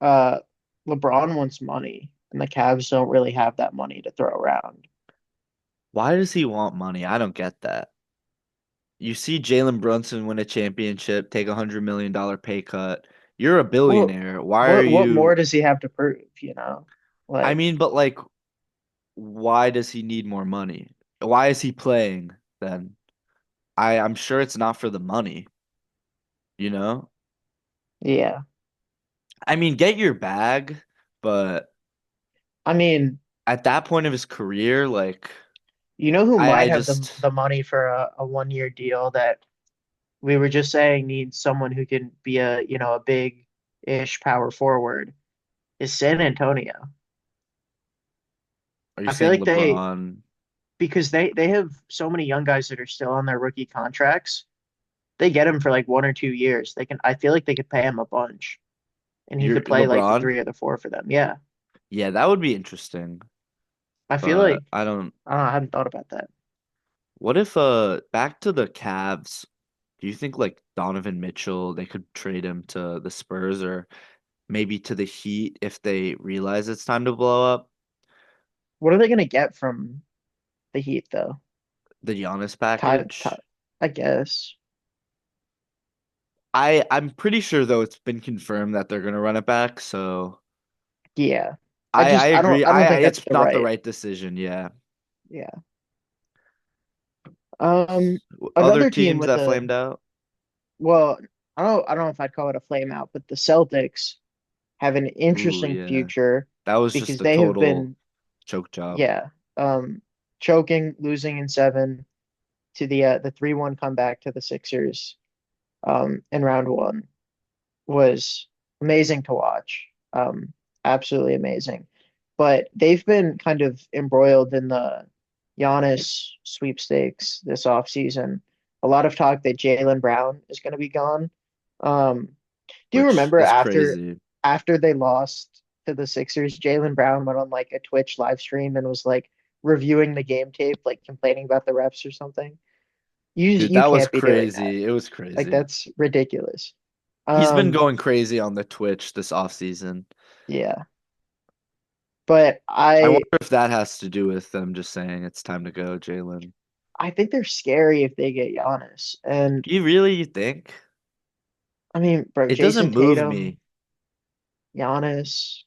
uh LeBron wants money, and the Cavs don't really have that money to throw around. Why does he want money? I don't get that. You see Jalen Brunson win a championship, take $100 million pay cut. You're a Well, billionaire. Why are what more you? does he have to prove, you know? I Like, mean, but like, why does he need more money? Why is he playing then? I'm sure it's not for the money, you know? yeah. I mean, get your bag, but I mean, at that point of his career, like, you know who I might have just the money for a 1 year deal that we were just saying needs someone who can be a, a big-ish power forward is San Antonio. are you I feel saying like LeBron? because they have so many young guys that are still on their rookie contracts. They get him for like 1 or 2 years. I feel like they could pay him a bunch and he You're could play like the LeBron? three or the four for them. Yeah. Yeah, that would be interesting, I feel but like, I don't. I don't know, I hadn't thought about that. What if back to the Cavs? Do you think like Donovan Mitchell, they could trade him to the Spurs or maybe to the Heat if they realize it's time to blow up What are they going to get from the Heat though? the Giannis Ty, package? I guess. I'm pretty sure though it's been confirmed that they're gonna run it back, so Yeah. I agree. I don't think that's It's the not the right. right decision, yeah. Yeah. Um, Other Another team teams with that a flamed out? well, I don't know if I'd call it a flame out, but the Celtics have an Ooh, interesting yeah. future That was because just a they have total been, choke job. yeah, choking, losing in seven to the 3-1 comeback to the Sixers in round one was amazing to watch. Absolutely amazing. But they've been kind of embroiled in the Giannis sweepstakes this offseason. A lot of talk that Jaylen Brown is going to be gone. Um, do you Which remember is crazy. after they lost to the Sixers, Jaylen Brown went on like a Twitch live stream and was like reviewing the game tape, like complaining about the refs or something? Dude, You that was can't be doing that. crazy. It was Like crazy. that's ridiculous. He's been Um, going crazy on the Twitch this offseason. yeah. But I wonder if that has to do with them just saying it's time to go, Jalen. I think they're scary if they get Giannis. And You think? I mean, bro, It Jason doesn't move Tatum, me, Giannis,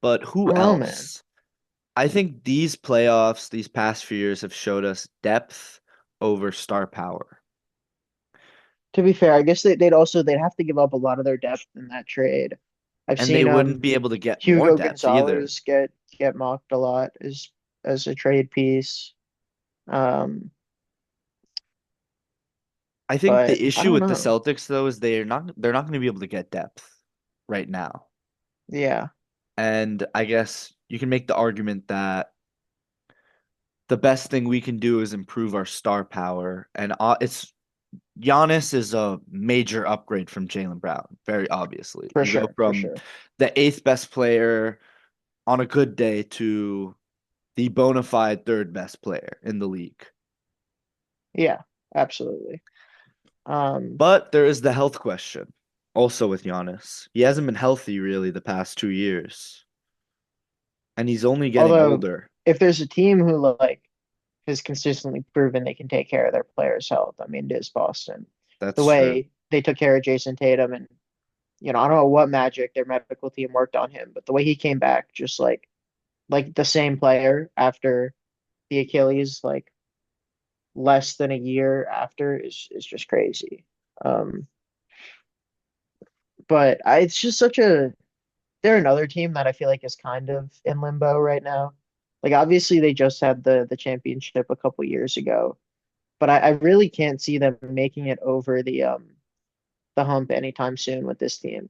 but I who don't know, man. else? I think these playoffs, these past few years have showed us depth over star power. To be fair, I guess they'd have to give up a lot of their depth in that trade. I've And they seen wouldn't be able to get more Hugo depth either. Gonzalez get mocked a lot as a trade piece. Um, I think but the I issue don't with the know. Celtics though is they're not going to be able to get depth right now. Yeah, And I guess you can make the argument that the best thing we can do is improve our star power. And it's Giannis is a major upgrade from Jalen Brown, very obviously. You go for from sure. the eighth best player on a good day to the bona fide third best player in the league. Yeah, absolutely. Um, But there is the health question also with Giannis. He hasn't been healthy really the past 2 years, and he's only getting Although older. if there's a team who like has consistently proven they can take care of their players' health, I mean, it is Boston. The That's true. way they took care of Jason Tatum and I don't know what magic their medical team worked on him, but the way he came back just like the same player after the Achilles, like less than a year after is just crazy. Um, but it's just such a they're another team that I feel like is kind of in limbo right now. Like obviously they just had the championship a couple years ago, but I really can't see them making it over the hump anytime soon with this team.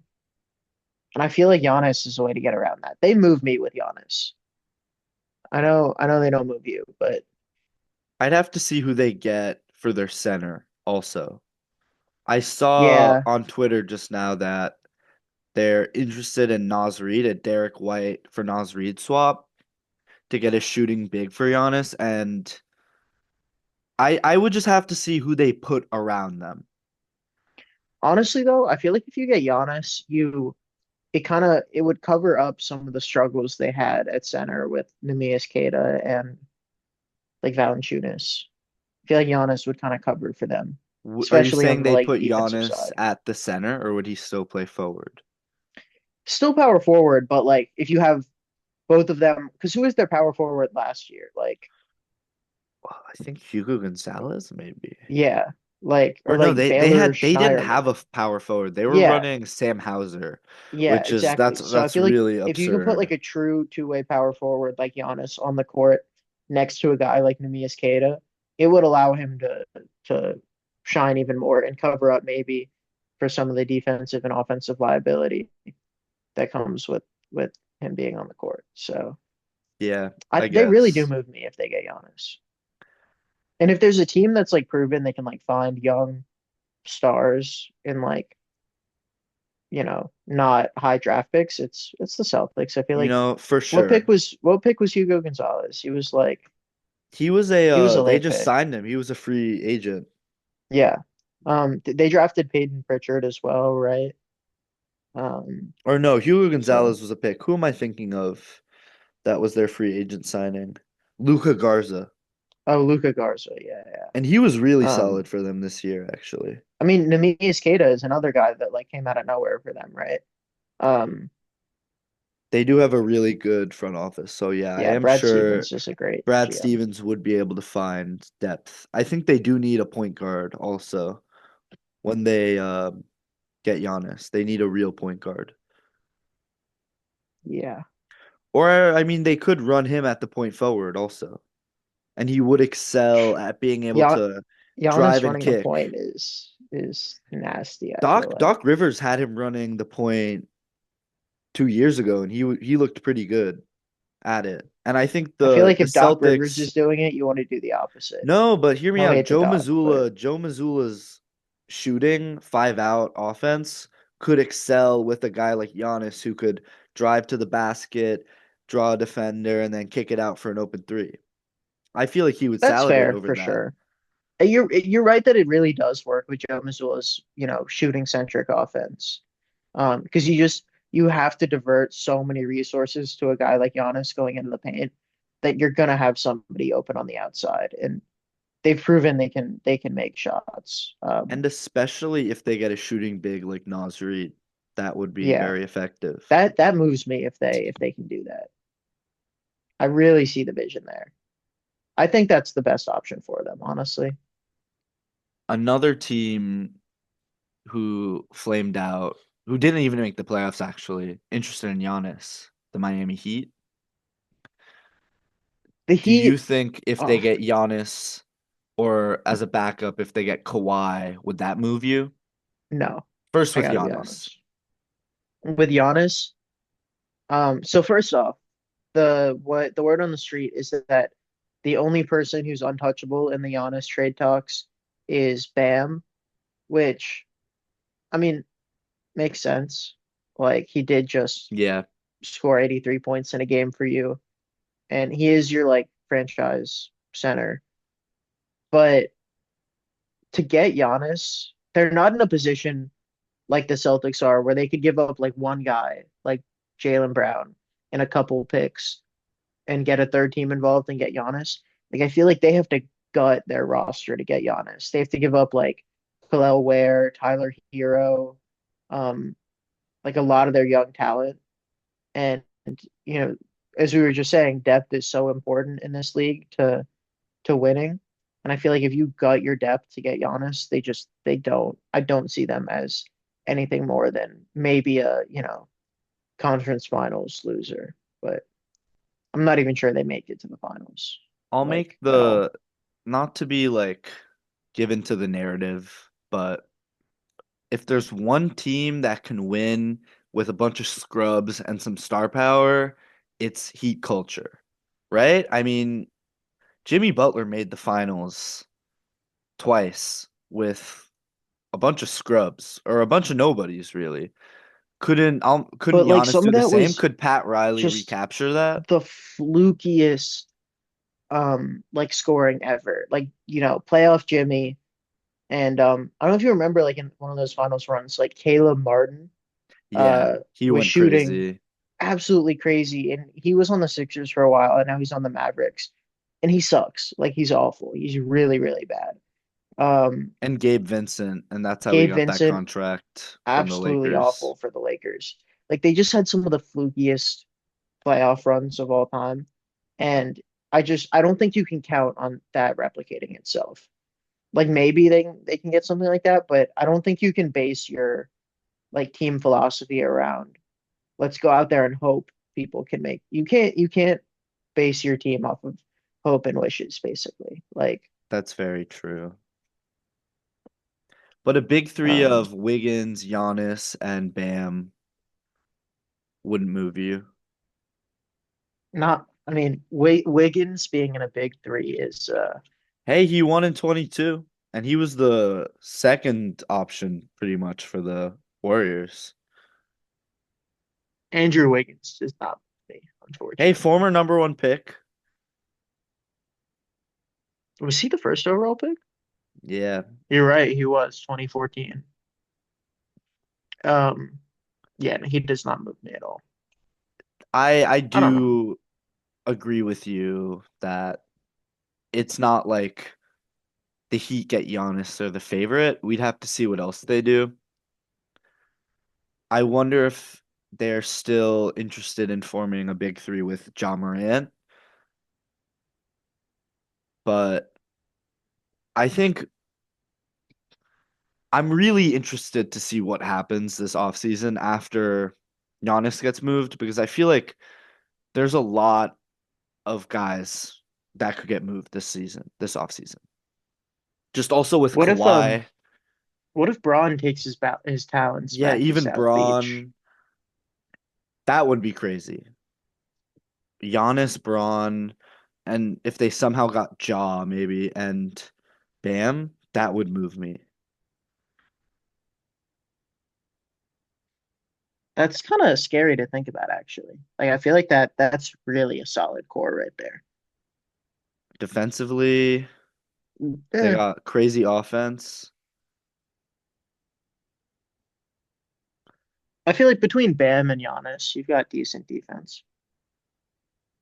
And I feel like Giannis is a way to get around that. They move me with Giannis. I know they don't move you, but I'd have to see who they get for their center also. I saw yeah, on Twitter just now that they're interested in Naz Reid, a Derek White for Naz Reid swap to get a shooting big for Giannis, and I would just have to see who they put around them. Honestly, though, I feel like if you get Giannis, it would cover up some of the struggles they had at center with Neemias Queta and like Valanciunas. I feel like Giannis would kind of cover for them, Are you especially saying on the they like put defensive Giannis side. at the center, or would he still play forward? Still power forward, but like if you have both of them, because who was their power forward last year? Like, Well, I think Hugo Gonzalez, maybe. yeah, like Or or no, like Baylor they didn't Schneiderlin. have a power forward. They were Yeah, running Sam Hauser, yeah, which is exactly. So I that's feel like really if you can put like absurd. a true two-way power forward like Giannis on the court next to a guy like Neemias Queta, it would allow him to shine even more and cover up maybe for some of the defensive and offensive liability that comes with him being on the court. So Yeah, I they really do guess. move me if they get Giannis. And if there's a team that's like proven they can like find young stars in like, not high draft picks, it's the Celtics. I feel You like know, for sure. what pick was Hugo Gonzalez? He was a they Late just pick. signed him. He was a free agent. Yeah. They drafted Peyton Pritchard as well, right? Um, Or no, Hugo so Gonzalez was a pick. Who am I thinking of? That was their free agent signing. Luca Garza. Luca Garza, yeah, yeah. And he was really Um, solid for them this year, actually. I mean, Neemias Queta is another guy that like came out of nowhere for them, right? Um, They do have a really good front office. So yeah, I yeah, am Brad sure Stevens is a great Brad GM. Stevens would be able to find depth. I think they do need a point guard also when they get Giannis. They need a real point guard. Yeah. Or I mean, they could run him at the point forward also, and he would excel at being able Yeah, to drive Giannis and running the kick. point is nasty, I feel like. Doc Rivers had him running the point 2 years ago, and he looked pretty good at it. And I think I feel like the if Doc Rivers Celtics. is doing it, you want to do the opposite. No, but hear me No out. hate to Doc, but Joe Mazzulla's shooting 5 out offense could excel with a guy like Giannis who could drive to the basket, draw a defender, and then kick it out for an open three. I feel like he would that's salivate fair over for that. sure. You're right that it really does work with Joe Mazzulla's, shooting centric offense. Because you have to divert so many resources to a guy like Giannis going into the paint that you're gonna have somebody open on the outside, and they've proven they can make shots. And especially if they get a shooting big like Naz Reid, that would be Yeah, very effective. that moves me if they can do that. I really see the vision there. I think that's the best option for them, honestly. Another team who flamed out, who didn't even make the playoffs actually, interested in Giannis, the Miami Heat. The Do you Heat, think if they oh, get Giannis or as a backup, if they get Kawhi, would that move you? no, First I with gotta be Giannis. honest. With Giannis, so first off, the word on the street is that the only person who's untouchable in the Giannis trade talks is Bam, which I mean makes sense. Like he did just Yeah. score 83 points in a game for you, and he is your like franchise center. But to get Giannis, they're not in a position like the Celtics are where they could give up like one guy, like Jaylen Brown, and a couple picks and get a third team involved and get Giannis. Like I feel like they have to gut their roster to get Giannis. They have to give up like Khalil Ware, Tyler Hero, um, like a lot of their young talent. And you know, as we were just saying, depth is so important in this league to winning. And I feel like if you gut your depth to get Giannis, they don't. I don't see them as anything more than maybe a conference finals loser. But I'm not even sure they make it to the finals, I'll like make at all. the not to be like given to the narrative, but if there's one team that can win with a bunch of scrubs and some star power, it's Heat culture, right? I mean, Jimmy Butler made the finals twice with a bunch of scrubs or a bunch of nobodies, really. Couldn't But like Giannis some do of the that same? was Could Pat Riley just recapture that? the flukiest like scoring ever. Like, playoff Jimmy and I don't know if you remember like in one of those finals runs, like Caleb Martin Yeah, he was went shooting crazy. absolutely crazy and he was on the Sixers for a while and now he's on the Mavericks and he sucks. Like he's awful. He's really, really bad. Um And Gabe Vincent, and that's how we Gabe got that Vincent, contract from the absolutely Lakers. awful for the Lakers. Like they just had some of the flukiest playoff runs of all time. And I don't think you can count on that replicating itself. Like maybe they can get something like that, but I don't think you can base your like team philosophy around let's go out there and hope people can make you can't base your team off of hope and wishes basically. Like That's very true. But a big three um of Wiggins, Giannis, and Bam wouldn't move you. not I mean Wiggins being in a big three is Hey, he won in 22, and he was the second option pretty much for the Warriors. Andrew Wiggins is not me, Hey, unfortunately. former number one pick. Was he the first overall pick? Yeah, You're right, he was 2014. Um, yeah, he does not move me at all. I I don't know. do agree with you that it's not like the Heat get Giannis, they're the favorite. We'd have to see what else they do. I wonder if they're still interested in forming a big three with Ja Morant, but I think I'm really interested to see what happens this offseason after Giannis gets moved because I feel like there's a lot of guys that could get moved this season, this offseason. Just also with What if Kawhi. what if Braun takes his talents Yeah, back to even South Beach? Braun, that would be crazy. Giannis, Braun, and if they somehow got Ja maybe and Bam, that would move me That's kind of scary to think about, actually. Like I feel like that's really a solid core right there. defensively. They Eh, got crazy offense I feel like between Bam and Giannis, you've got decent defense.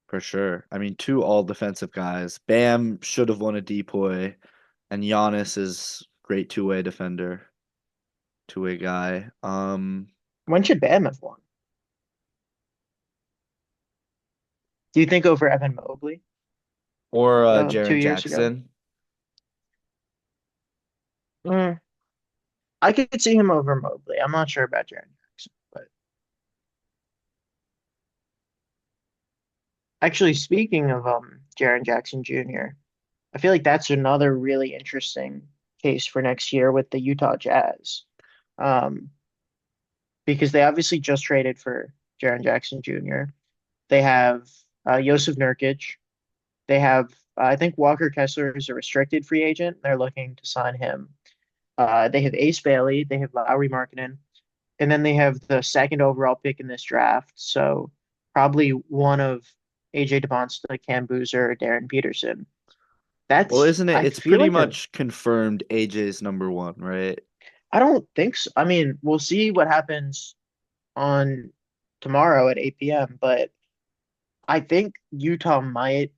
for sure. I mean, two all defensive guys. Bam should have won a depoy, and Giannis is great two-way defender, two-way guy. When should Bam have won? Do you think over Evan Mobley Or 2 Jaren years ago? Jackson. Mm, I could see him over Mobley. I'm not sure about Jaren Jackson, but actually, speaking of Jaren Jackson Jr., I feel like that's another really interesting case for next year with the Utah Jazz. Um, because they obviously just traded for Jaren Jackson Jr. They have Josef Nurkic. They have, I think Walker Kessler is a restricted free agent. They're looking to sign him. They have Ace Bailey. They have Lowry Markkinen. And then they have the second overall pick in this draft. So probably one of AJ DeBonsta, Cam Boozer, or Darren Peterson. Well, isn't it? I It's feel pretty like much confirmed AJ's number one, right? I don't think so. I mean, we'll see what happens on tomorrow at 8 p.m., but I think Utah might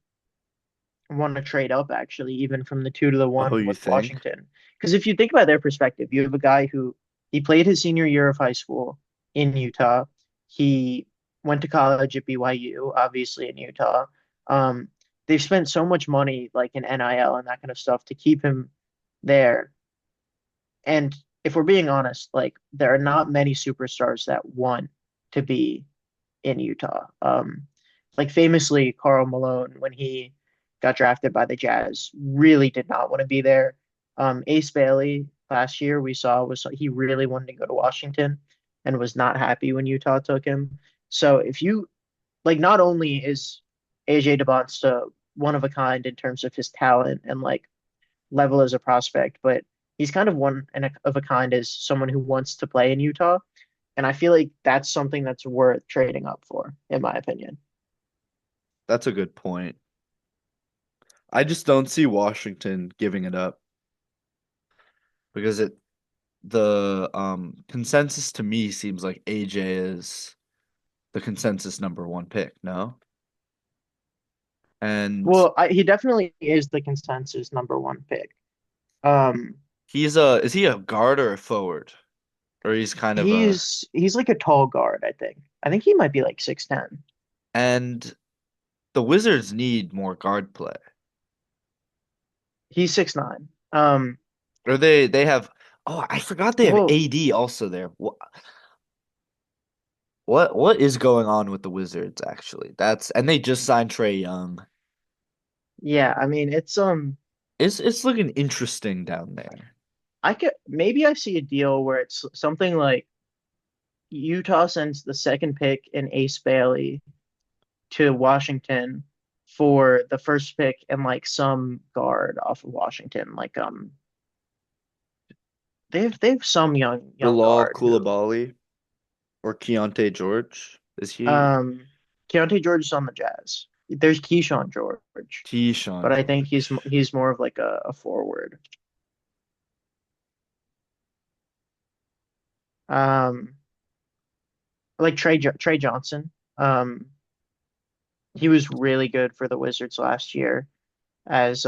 want to trade up actually, even from the 2 to the 1 Oh, you with think? Washington. Because if you think about their perspective, you have a guy who he played his senior year of high school in Utah. He went to college at BYU, obviously in Utah. Um, they've spent so much money like in NIL and that kind of stuff to keep him there. And if we're being honest, like there are not many superstars that want to be in Utah. Like famously, Karl Malone, when he got drafted by the Jazz, really did not want to be there. Ace Bailey last year we saw was he really wanted to go to Washington and was not happy when Utah took him. So if you like, not only is AJ DeBonsta one of a kind in terms of his talent and like level as a prospect, but he's kind of one of a kind as someone who wants to play in Utah. And I feel like that's something that's worth trading up for, in my opinion. That's a good point. I just don't see Washington giving it up because it the consensus to me seems like AJ is the consensus number one pick, no? And Well, he definitely is the consensus number one pick. Um, he's a is he a guard or a forward? Or he's kind of a he's like a tall guard, I think. I think he might be like 6'10". and the Wizards need more guard play. He's 6'9". Or they have oh, I forgot they have Well, AD also there. What is going on with the Wizards actually? That's and they just signed Trey Young. yeah, I mean It's looking interesting down there. I could maybe I see a deal where it's something like Utah sends the second pick in Ace Bailey to Washington for the first pick and like some guard off of Washington. Like they have some young Bilal guard who Coulibaly or Keontae George. Is he um Keontae George is on the Jazz. There's Keyshawn George, Keyshawn but I think he's George? he's more of like a forward. Um like Trey Johnson. He was really good for the Wizards last year as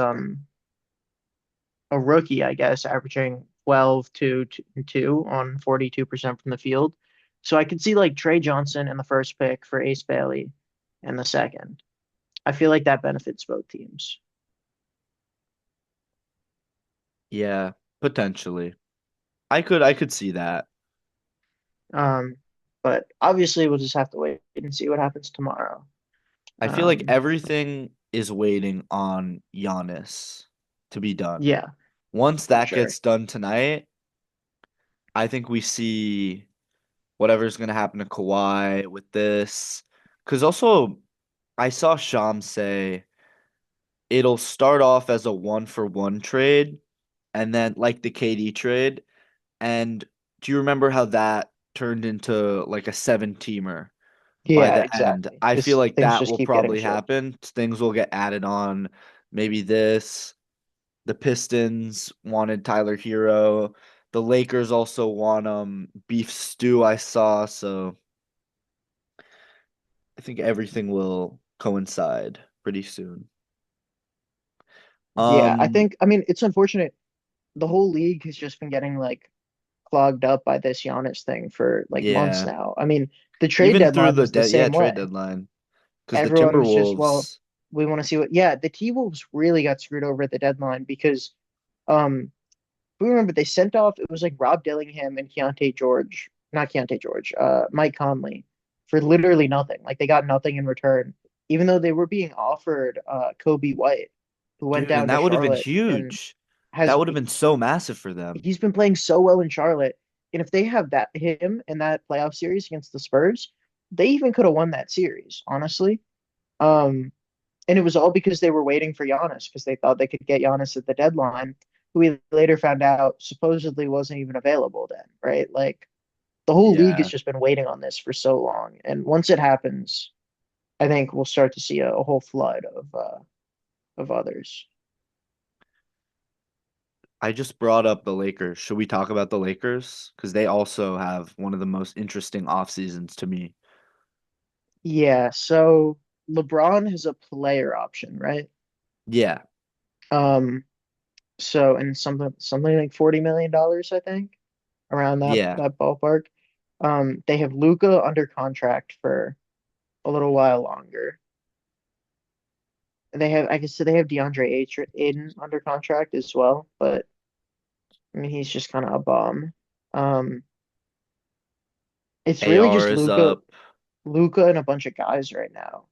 a rookie, I guess, averaging 12, 2, 2 on 42% from the field. So I could see like Trey Johnson in the first pick for Ace Bailey in the second. I feel like that benefits both teams. Yeah, potentially. I could see that. Um, but obviously we'll just have to wait and see what happens tomorrow. I feel like Um, everything is waiting on Giannis to be done. yeah, Once for that sure. gets done tonight, I think we see whatever's going to happen to Kawhi with this. Because also, I saw Sham say it'll start off as a one for one trade and then like the KD trade. And do you remember how that turned into like a seven teamer by Yeah, the end? exactly. I feel Just like things that just will keep getting probably shipped. happen. Things will get added on. Maybe this. The Pistons wanted Tyler Hero. The Lakers also want beef stew, I saw, so I think everything will coincide pretty soon. Yeah, I Um, think, I mean, it's unfortunate. The whole league has just been getting like clogged up by this Giannis thing for like months yeah. now. I mean, the trade Even through deadline the was the yeah, same trade way. deadline. Because the Everyone was just, well, Timberwolves, we want to see what, yeah, the T-Wolves really got screwed over at the deadline because, if we remember they sent off, it was like Rob Dillingham and Keontae George, not Keontae George, Mike Conley for literally nothing. Like they got nothing in return, even though they were being offered, Kobe White, who went dude, and down to that would have been Charlotte and huge. That has would have been so massive for them. he's been playing so well in Charlotte. And if they have that him in that playoff series against the Spurs, they even could have won that series, honestly. Um, and it was all because they were waiting for Giannis because they thought they could get Giannis at the deadline, who we later found out supposedly wasn't even available then, right? Like the whole league has Yeah. just been waiting on this for so long. And once it happens, I think we'll start to see a whole flood of others. I just brought up the Lakers. Should we talk about the Lakers? Because they also have one of the most interesting off seasons to me. Yeah, so LeBron has a player option, right? Yeah. Um, So and something like $40 million, I think, around that Yeah. that ballpark. They have Luca under contract for a little while longer. They have, I guess, so they have Aiden under contract as well, but I mean he's just kind of a bum. Um, it's really AR just is up. Luca and a bunch of guys right now.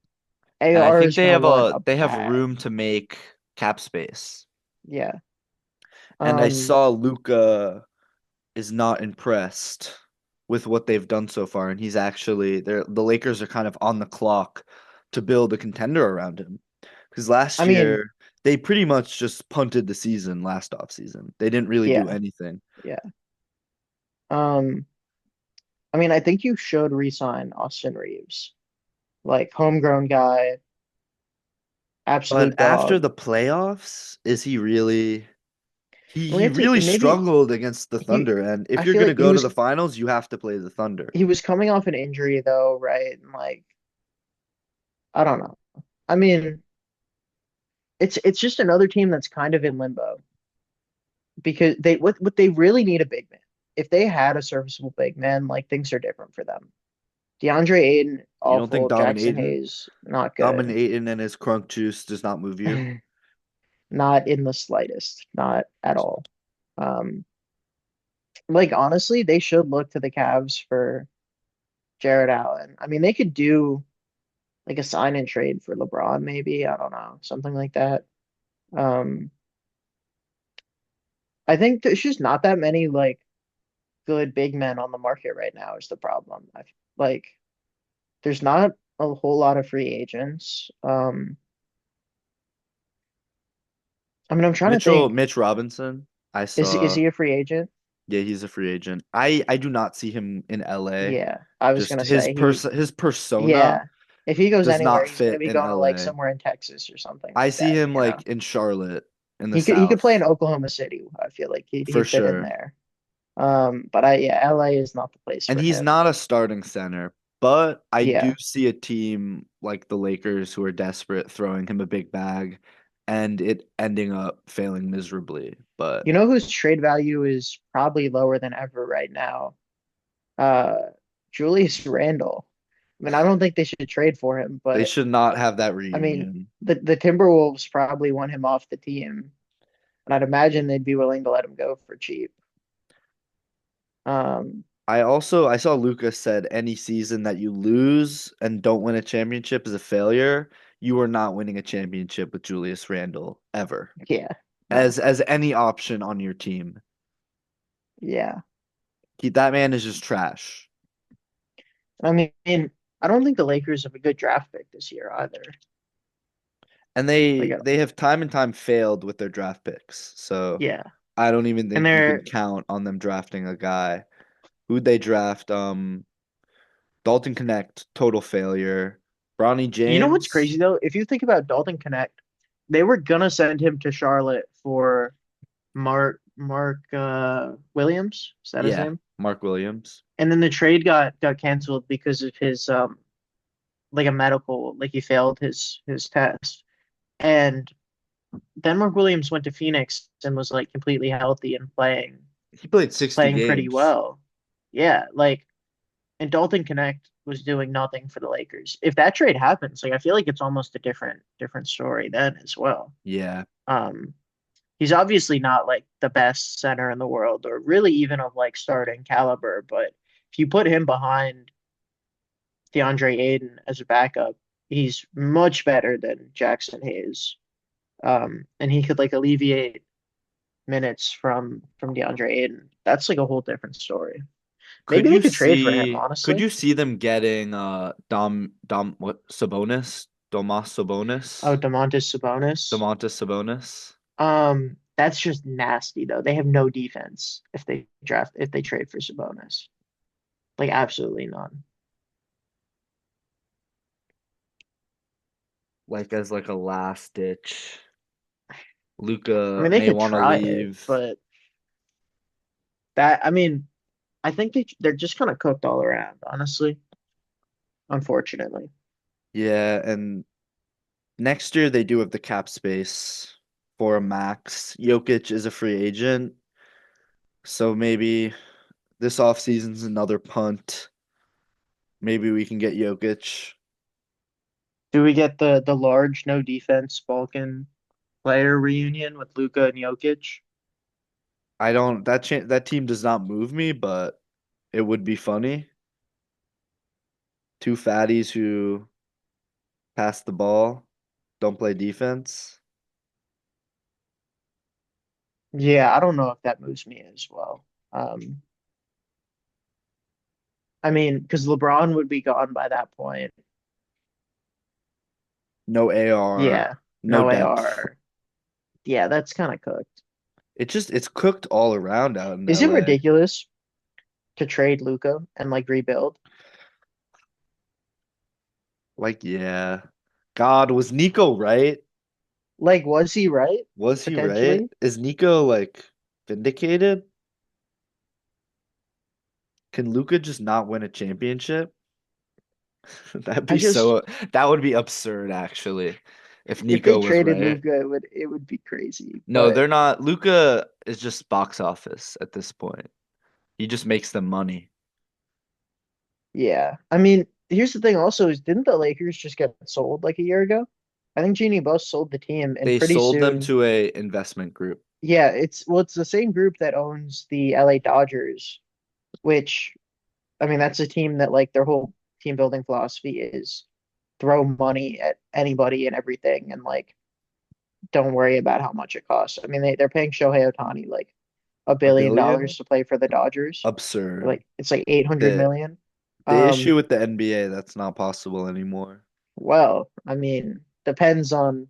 And I AR think is gonna want a they have bag. room to make cap space. Yeah. And I Um, saw Luca is not impressed with what they've done so far, and he's actually the Lakers are kind of on the clock to build a contender around him. Because I last mean, year they pretty much just punted the season last offseason. They didn't really do yeah, anything. yeah. Um, I mean, I think you should re-sign Austin Reeves. Like homegrown guy, But absolute after dog. the playoffs, is he really? He And we he have to really maybe struggled against the he Thunder, and if I you're feel gonna like go to the finals, you have to play the Thunder. he was coming off an injury though, right? And like I don't know. I mean, it's just another team that's kind of in limbo because what they really need a big man. If they had a serviceable big man, like things are different for them. DeAndre Ayton, You don't think awful. Jackson Hayes, not good. Dominating and his crunk juice does not move you? Not in the slightest, not at all. Um, like honestly, they should look to the Cavs for Jared Allen. I mean, they could do like a sign and trade for LeBron, maybe. I don't know, something like that. Um, I think there's just not that many like good big men on the market right now is the problem. Like there's not a whole lot of free agents. I mean, I'm trying to think. Mitch Robinson, I Is saw. he a free agent? Yeah, he's a free agent. I do not see him in LA. Yeah, I was Just gonna say his persona yeah. If he goes does anywhere, not he's gonna fit be in going to like LA. somewhere in Texas or something I like see that, him you know. like in Charlotte in the He could play in South Oklahoma City. I feel like for he'd fit in sure. there. But yeah, LA is not the place And for he's him. not a starting center, but I do Yeah. see a team like the Lakers who are desperate throwing him a big bag and it ending up failing miserably. But You know whose trade value is probably lower than ever right now? Uh, Julius Randle. I mean, I don't think they should trade for him, they but should not have that I mean, reunion. the Timberwolves probably want him off the team, and I'd imagine they'd be willing to let him go for cheap. Um, I saw Lucas said any season that you lose and don't win a championship is a failure. You are not winning a championship with Julius Randle ever. yeah, no, As any option on your team. yeah. That man is just trash. I mean, I don't think the Lakers have a good draft pick this year either. And Like, they have time and time failed with their draft picks. So yeah, I don't even and think you can they're count on them drafting a guy. Who'd they draft? Dalton Connect, total failure. Bronny You know what's James, crazy though? If you think about Dalton Connect, they were gonna send him to Charlotte for Mark Williams. Is that his yeah, name? Mark Williams. And then the trade got canceled because of his like a medical, like he failed his test. And then Mark Williams went to Phoenix and was like completely healthy and He played 60 playing pretty games. well. Yeah, like and Dalton Connect was doing nothing for the Lakers. If that trade happens, like I feel like it's almost a different story then as well. Yeah. Um, he's obviously not like the best center in the world or really even of like starting caliber, but if you put him behind DeAndre Ayton as a backup, he's much better than Jackson Hayes. And he could like alleviate minutes from DeAndre Ayton. That's like a whole different story. Maybe they could trade for him, Could honestly. you see them getting Dom what Sabonis? Domas Oh, Sabonis? Domantas Sabonis. Domantas Sabonis? That's just nasty though. They have no defense if they trade for Sabonis. Like absolutely none. Like as like a last ditch. I Luca mean, they may could want to try it, leave. but I mean, I think they're just kind of cooked all around, honestly. Unfortunately. Yeah, and next year they do have the cap space for a max. Jokic is a free agent, so maybe this offseason's another punt. Maybe we can get Jokic. Do we get the large no defense Balkan player reunion with Luka and Jokic? I don't that team does not move me, but it would be funny. Two fatties who pass the ball, don't play defense. Yeah, I don't know if that moves me as well. Um, I mean, because LeBron would be gone by that point. No AR, Yeah, no no depth. AR. Yeah, that's kind of cooked. It's cooked all around out in Is it LA. ridiculous? to trade Luca and like rebuild. Like, yeah. God, was Nico right? Like, was he right? Was he right? Potentially. Is Nico like vindicated? Can Luca just not win a championship? That'd I be just that would be absurd actually, if if they Nico was traded right. Luca, it would be crazy. No, But they're not. Luca is just box office at this point. He just makes them money. yeah, I mean, here's the thing. Also, is didn't the Lakers just get sold like a year ago? I think Jeannie Buss sold the team, and They pretty sold them soon, to a investment group. yeah, it's the same group that owns the LA Dodgers, which I mean, that's a team that like their whole team building philosophy is throw money at anybody and everything, and like don't worry about how much it costs. I mean, they're paying Shohei Ohtani like a A billion billion? dollars to play for the Dodgers. Absurd. Like it's like 800 The million. the issue Um, with the NBA, that's not possible anymore. well, I mean, depends on,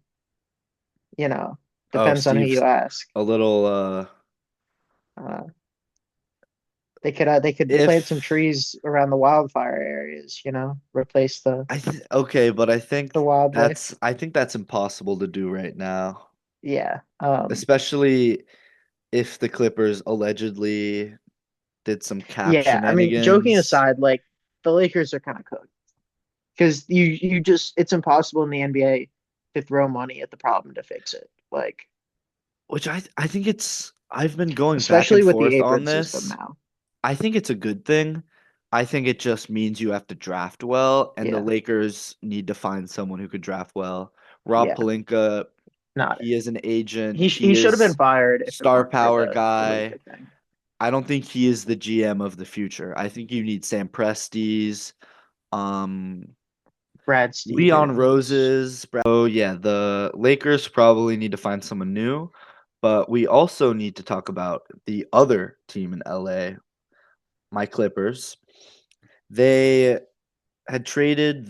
you know, Oh, depends on who you Steve's ask. a little Uh, they could plant some if trees around the wildfire areas, replace the I okay, but the wildlife. I think that's impossible to do right now, Yeah. especially if the Clippers allegedly did some cap Yeah, I mean, joking shenanigans, aside, like the Lakers are kind of cooked because you just it's impossible in the NBA to throw money at the problem to fix it. Like, which I think I've been going back especially and with the forth on apron system this. now. I think it's a good thing. I think it just means you have to draft well, and the Yeah, Lakers need to find someone who could draft well. Rob yeah. Pelinka, Not he is an agent. he He should have been is fired if it star weren't for power the guy. Luka thing. I don't think he is the GM of the future. I think you need Sam Presti's, um, Brad Leon Stevens. Roses. Oh yeah, the Lakers probably need to find someone new, but we also need to talk about the other team in LA, my Clippers. They had traded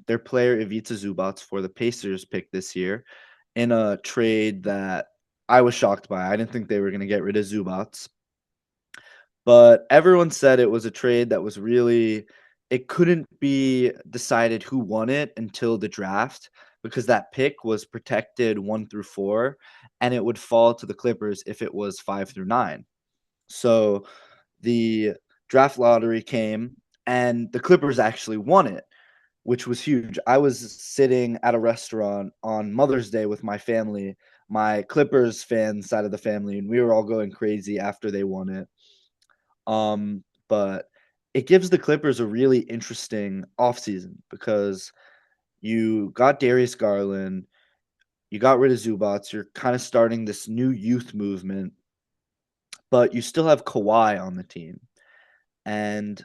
their player Ivica Zubats for the Pacers pick this year in a trade that I was shocked by. I didn't think they were going to get rid of Zubats, but everyone said it was a trade that was really it couldn't be decided who won it until the draft because that pick was protected 1 through 4 and it would fall to the Clippers if it was 5 through 9. So the draft lottery came and the Clippers actually won it, which was huge. I was sitting at a restaurant on Mother's Day with my family, my Clippers fan side of the family, and we were all going crazy after they won it. But it gives the Clippers a really interesting offseason because you got Darius Garland, you got rid of Zubats, you're kind of starting this new youth movement, but you still have Kawhi on the team. And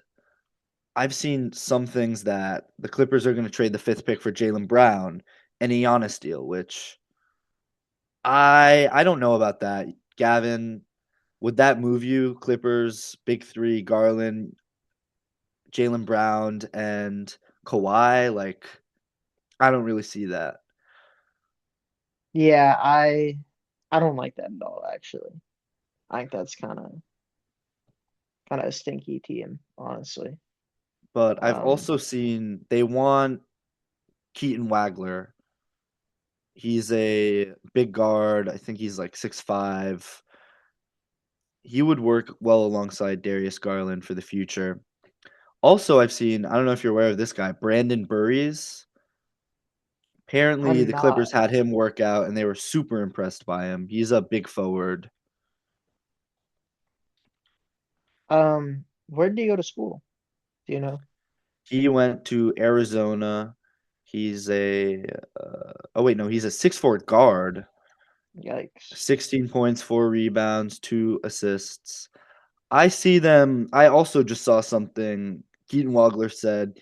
I've seen some things that the Clippers are going to trade the fifth pick for Jaylen Brown and a Giannis deal, which I don't know about that. Gavin, would that move you? Clippers, big three, Garland, Jaylen Brown, and Kawhi? Like, I don't really see that. Yeah, I don't like that at all, actually. I think that's kind of a stinky team, honestly. But I've Um, also seen they want Keaton Wagler. He's a big guard. I think he's like 6'5". He would work well alongside Darius Garland for the future. Also, I've seen, I don't know if you're aware of this guy, Brandon Burries. Apparently, I'm the Clippers not. had him work out and they were super impressed by him. He's a big forward. Where did he go to school? Do you know? He went to Arizona. He's oh wait, no, he's a 6'4" guard. Yikes. 16 points, 4 rebounds, 2 assists. I see them. I also just saw something. Keaton Wagler said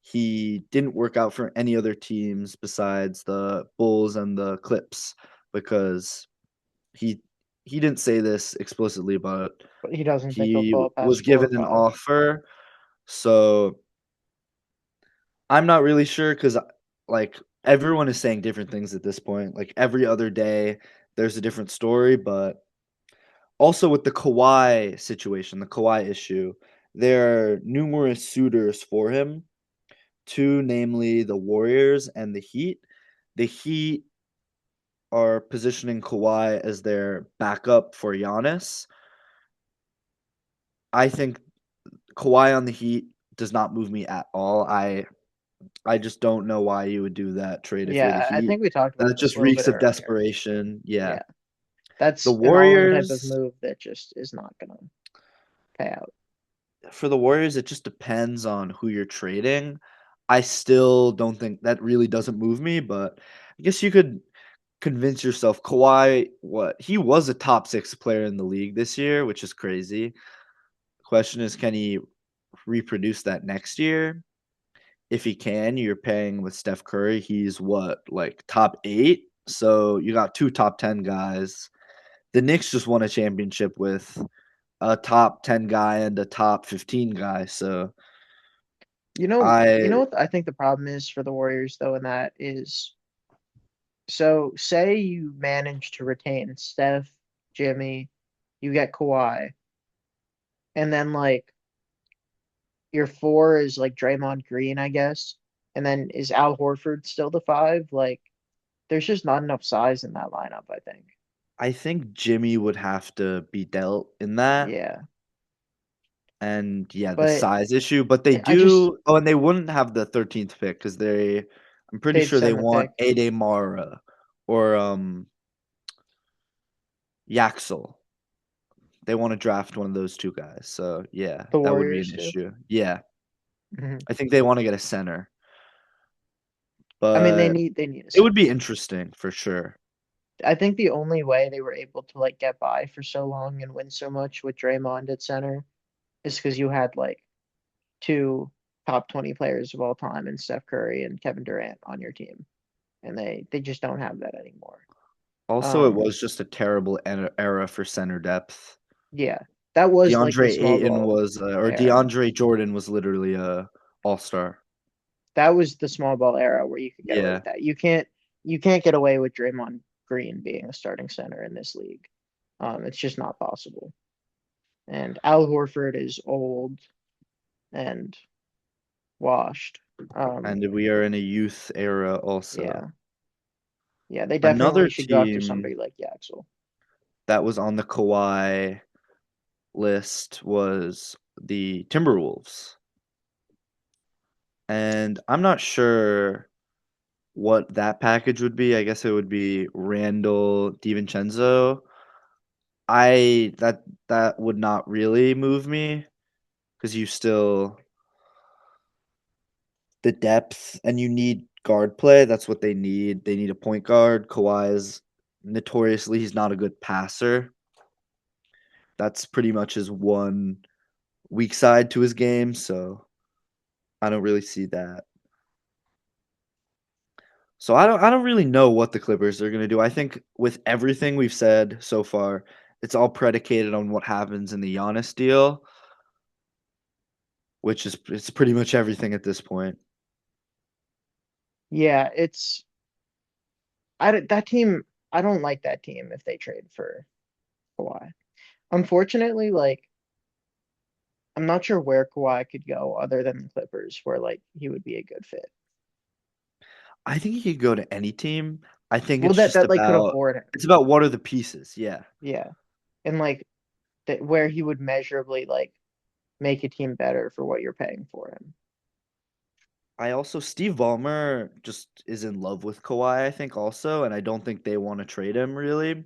he didn't work out for any other teams besides the Bulls and the Clips because he he didn't say this explicitly, but But he doesn't think he'll he fall was past 4 or given an 5. offer. So I'm not really sure because like everyone is saying different things at this point. Like every other day, there's a different story, but Also with the Kawhi situation, the Kawhi issue, there are numerous suitors for him, two namely the Warriors and the Heat. The Heat are positioning Kawhi as their backup for Giannis. I think Kawhi on the Heat does not move me at all. I just don't know why you would do that trade if you're the Yeah, I Heat. think we talked about That this just a little bit reeks of earlier. desperation. Yeah. Yeah, The that's an all-in type of Warriors, move that just is not gonna pay out. for the Warriors, it just depends on who you're trading. I still don't think that really doesn't move me, but I guess you could convince yourself Kawhi, what he was a top 6 player in the league this year, which is crazy. Question is, can he reproduce that next year? If he can, you're paying with Steph Curry. He's what, like top 8? So you got 2 top 10 guys. The Knicks just won a championship with a top 10 guy and a top 15 guy. So You know I what I think the problem is for the Warriors though, and that is so say you manage to retain Steph, Jimmy, you get Kawhi, and then like your four is like Draymond Green, I guess, and then is Al Horford still the five? Like, there's just not enough size in that lineup, I think. I think Jimmy would have to be dealt in that. Yeah, And yeah, the but size issue, but they I just do. Oh, and they wouldn't have the 13th pick because I'm pretty they'd sure they send the want pick. Ade Mara or Yaxel. They want to draft one of those two guys. So yeah, The that would be Warriors an do. issue. Yeah, Hmm. I think they want to get a center, I mean, but they need a it would be center. interesting for sure. I think the only way they were able to like get by for so long and win so much with Draymond at center is because you had like two top 20 players of all time and Steph Curry and Kevin Durant on your team, and they just don't have that anymore. Also, it Um, was just a terrible era for center depth. yeah, that was like the DeAndre small Ayton ball was, or era. DeAndre Jordan was literally a all-star. That was the small ball era where you could get away Yeah, with that. You can't get away with Draymond Green being a starting center in this league. It's just not possible. And Al Horford is old and washed. Um, and we are in a youth era also. yeah, yeah, they Another definitely should go after team somebody like Yaxel. that was on the Kawhi list was the Timberwolves. And I'm not sure what that package would be. I guess it would be Randall DiVincenzo. That would not really move me because you still the depth and you need guard play. That's what they need. They need a point guard. Kawhi is notoriously he's not a good passer. That's pretty much his one weak side to his game, so I don't really see that. So I don't really know what the Clippers are gonna do. I think with everything we've said so far, it's all predicated on what happens in the Giannis deal, which is it's pretty much everything at this point. Yeah, it's that team. I don't like that team if they trade for Kawhi. Unfortunately, like I'm not sure where Kawhi could go other than the Clippers, where like he would be a good fit. I think he could go to any team. I think Well, it's just that like could about afford him. it's about what are the pieces. Yeah. Yeah, and like that where he would measurably like make a team better for what you're paying for him. I also Steve Ballmer just is in love with Kawhi, I think also, and I don't think they want to trade him really.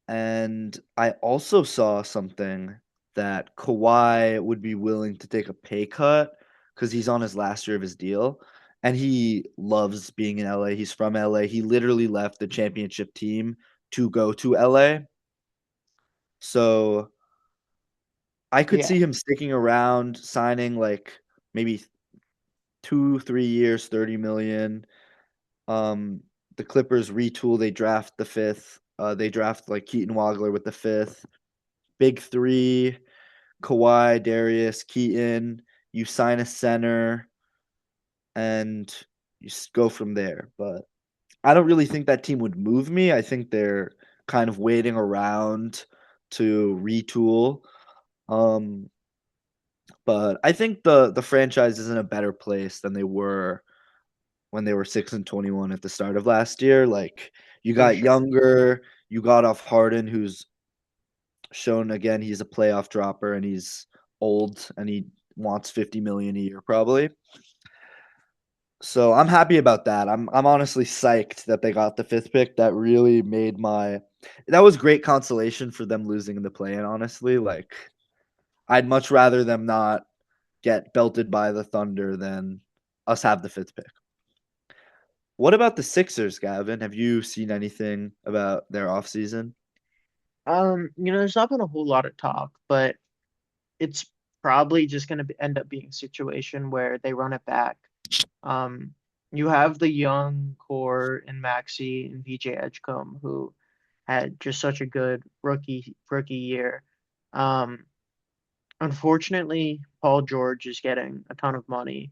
And I also saw something that Kawhi would be willing to take a pay cut because he's on his last year of his deal. And he loves being in LA. He's from LA. He literally left the championship team to go to LA. So I could Yeah, see him sticking around, signing like maybe 2, 3 years, 30 million. Um, the Clippers retool, they draft the fifth. They draft like Keaton Wagler with the fifth. Big three, Kawhi, Darius, Keaton. You sign a center and you go from there. But I don't really think that team would move me. I think they're kind of waiting around to retool. Um, but I think the franchise is in a better place than they were when they were 6-21 at the start of last year. Like you for got sure. younger, you got off Harden, who's shown again he's a playoff dropper and he's old and he wants 50 million a year probably. So I'm happy about that. I'm honestly psyched that they got the fifth pick. That really made my that was great consolation for them losing in the play-in, honestly. Like I'd much rather them not get belted by the Thunder than us have the fifth pick. What about the Sixers, Gavin? Have you seen anything about their offseason? There's not been a whole lot of talk, but it's probably just going to end up being a situation where they run it back. Um, you have the young core in Maxey and VJ Edgecombe who had just such a good rookie year. Um, Unfortunately, Paul George is getting a ton of money,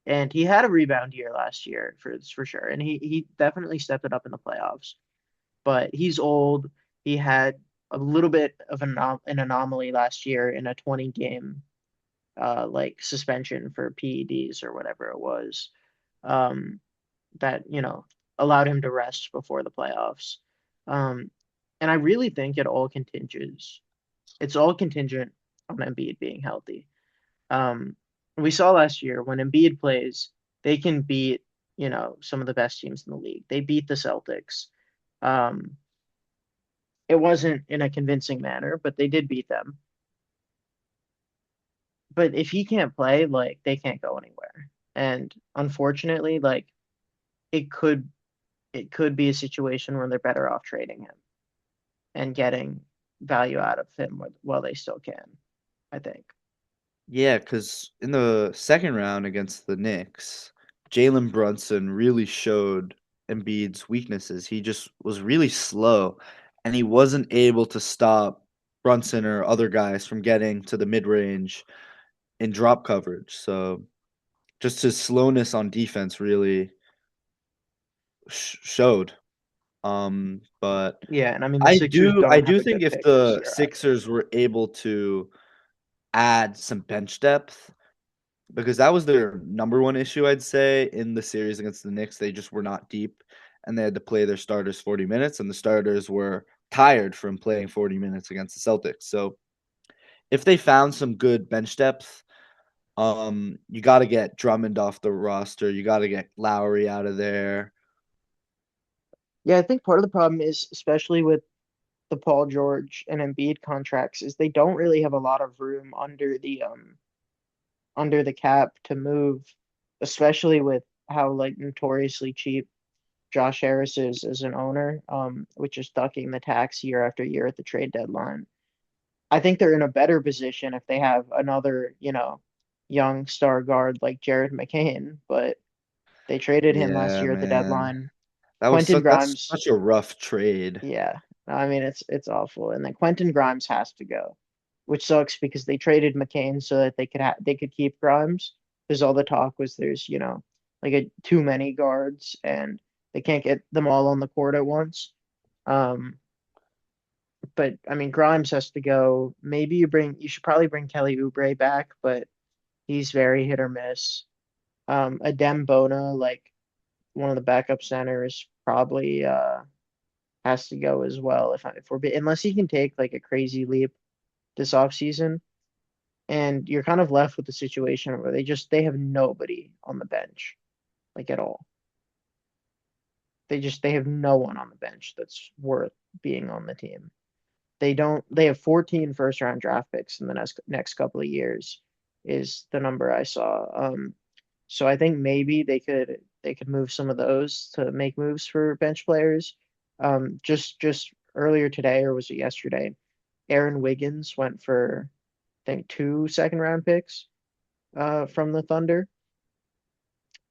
and he had a rebound year last year for sure, and he definitely stepped it up in the playoffs. But he's old. He had a little bit of an anomaly last year in a 20 game like suspension for PEDs or whatever it was. Um, that, allowed him to rest before the playoffs. Um, and I really think it's all contingent on Embiid being healthy. Um, we saw last year when Embiid plays, they can beat, some of the best teams in the league. They beat the Celtics. Um, it wasn't in a convincing manner, but they did beat them. But if he can't play, like they can't go anywhere. And unfortunately, like it could it could be a situation where they're better off trading him and getting value out of him while they still can, I think. Yeah, because in the second round against the Knicks, Jalen Brunson really showed Embiid's weaknesses. He just was really slow, and he wasn't able to stop Brunson or other guys from getting to the mid range in drop coverage. So just his slowness on defense really showed. But Yeah, and I mean the I Sixers do I don't have do a think good if pick this the year either. Sixers were able to add some bench depth, because that was their number one issue, I'd say, in the series against the Knicks. They just were not deep, and they had to play their starters 40 minutes, and the starters were tired from playing 40 minutes against the Celtics. So if they found some good bench depth, you got to get Drummond off the roster. You got to get Lowry out of there. Yeah, I think part of the problem is, especially with the Paul George and Embiid contracts, is they don't really have a lot of room under the cap to move, especially with how like notoriously cheap Josh Harris is as an owner, which is ducking the tax year after year at the trade deadline. I think they're in a better position if they have another, young star guard like Jared McCain, but they traded him last Yeah, year at the man. deadline. That's such a rough trade. Yeah, I mean it's awful. And then Quentin Grimes has to go, which sucks because they traded McCain so that they could keep Grimes. Because all the talk was there's like too many guards and they can't get them all on the court at once. Um, but I mean Grimes has to go. Maybe you should probably bring Kelly Oubre back, but he's very hit or miss. Adem Bona, like one of the backup centers, probably has to go as well unless he can take like a crazy leap this offseason. And you're kind of left with the situation where they have nobody on the bench, like at all. They have no one on the bench that's worth being on the team. They have 14 first round draft picks in the next couple of years is the number I saw. So I think maybe they could move some of those to make moves for bench players. Just earlier today, or was it yesterday? Aaron Wiggins went for I think two second round picks from the Thunder.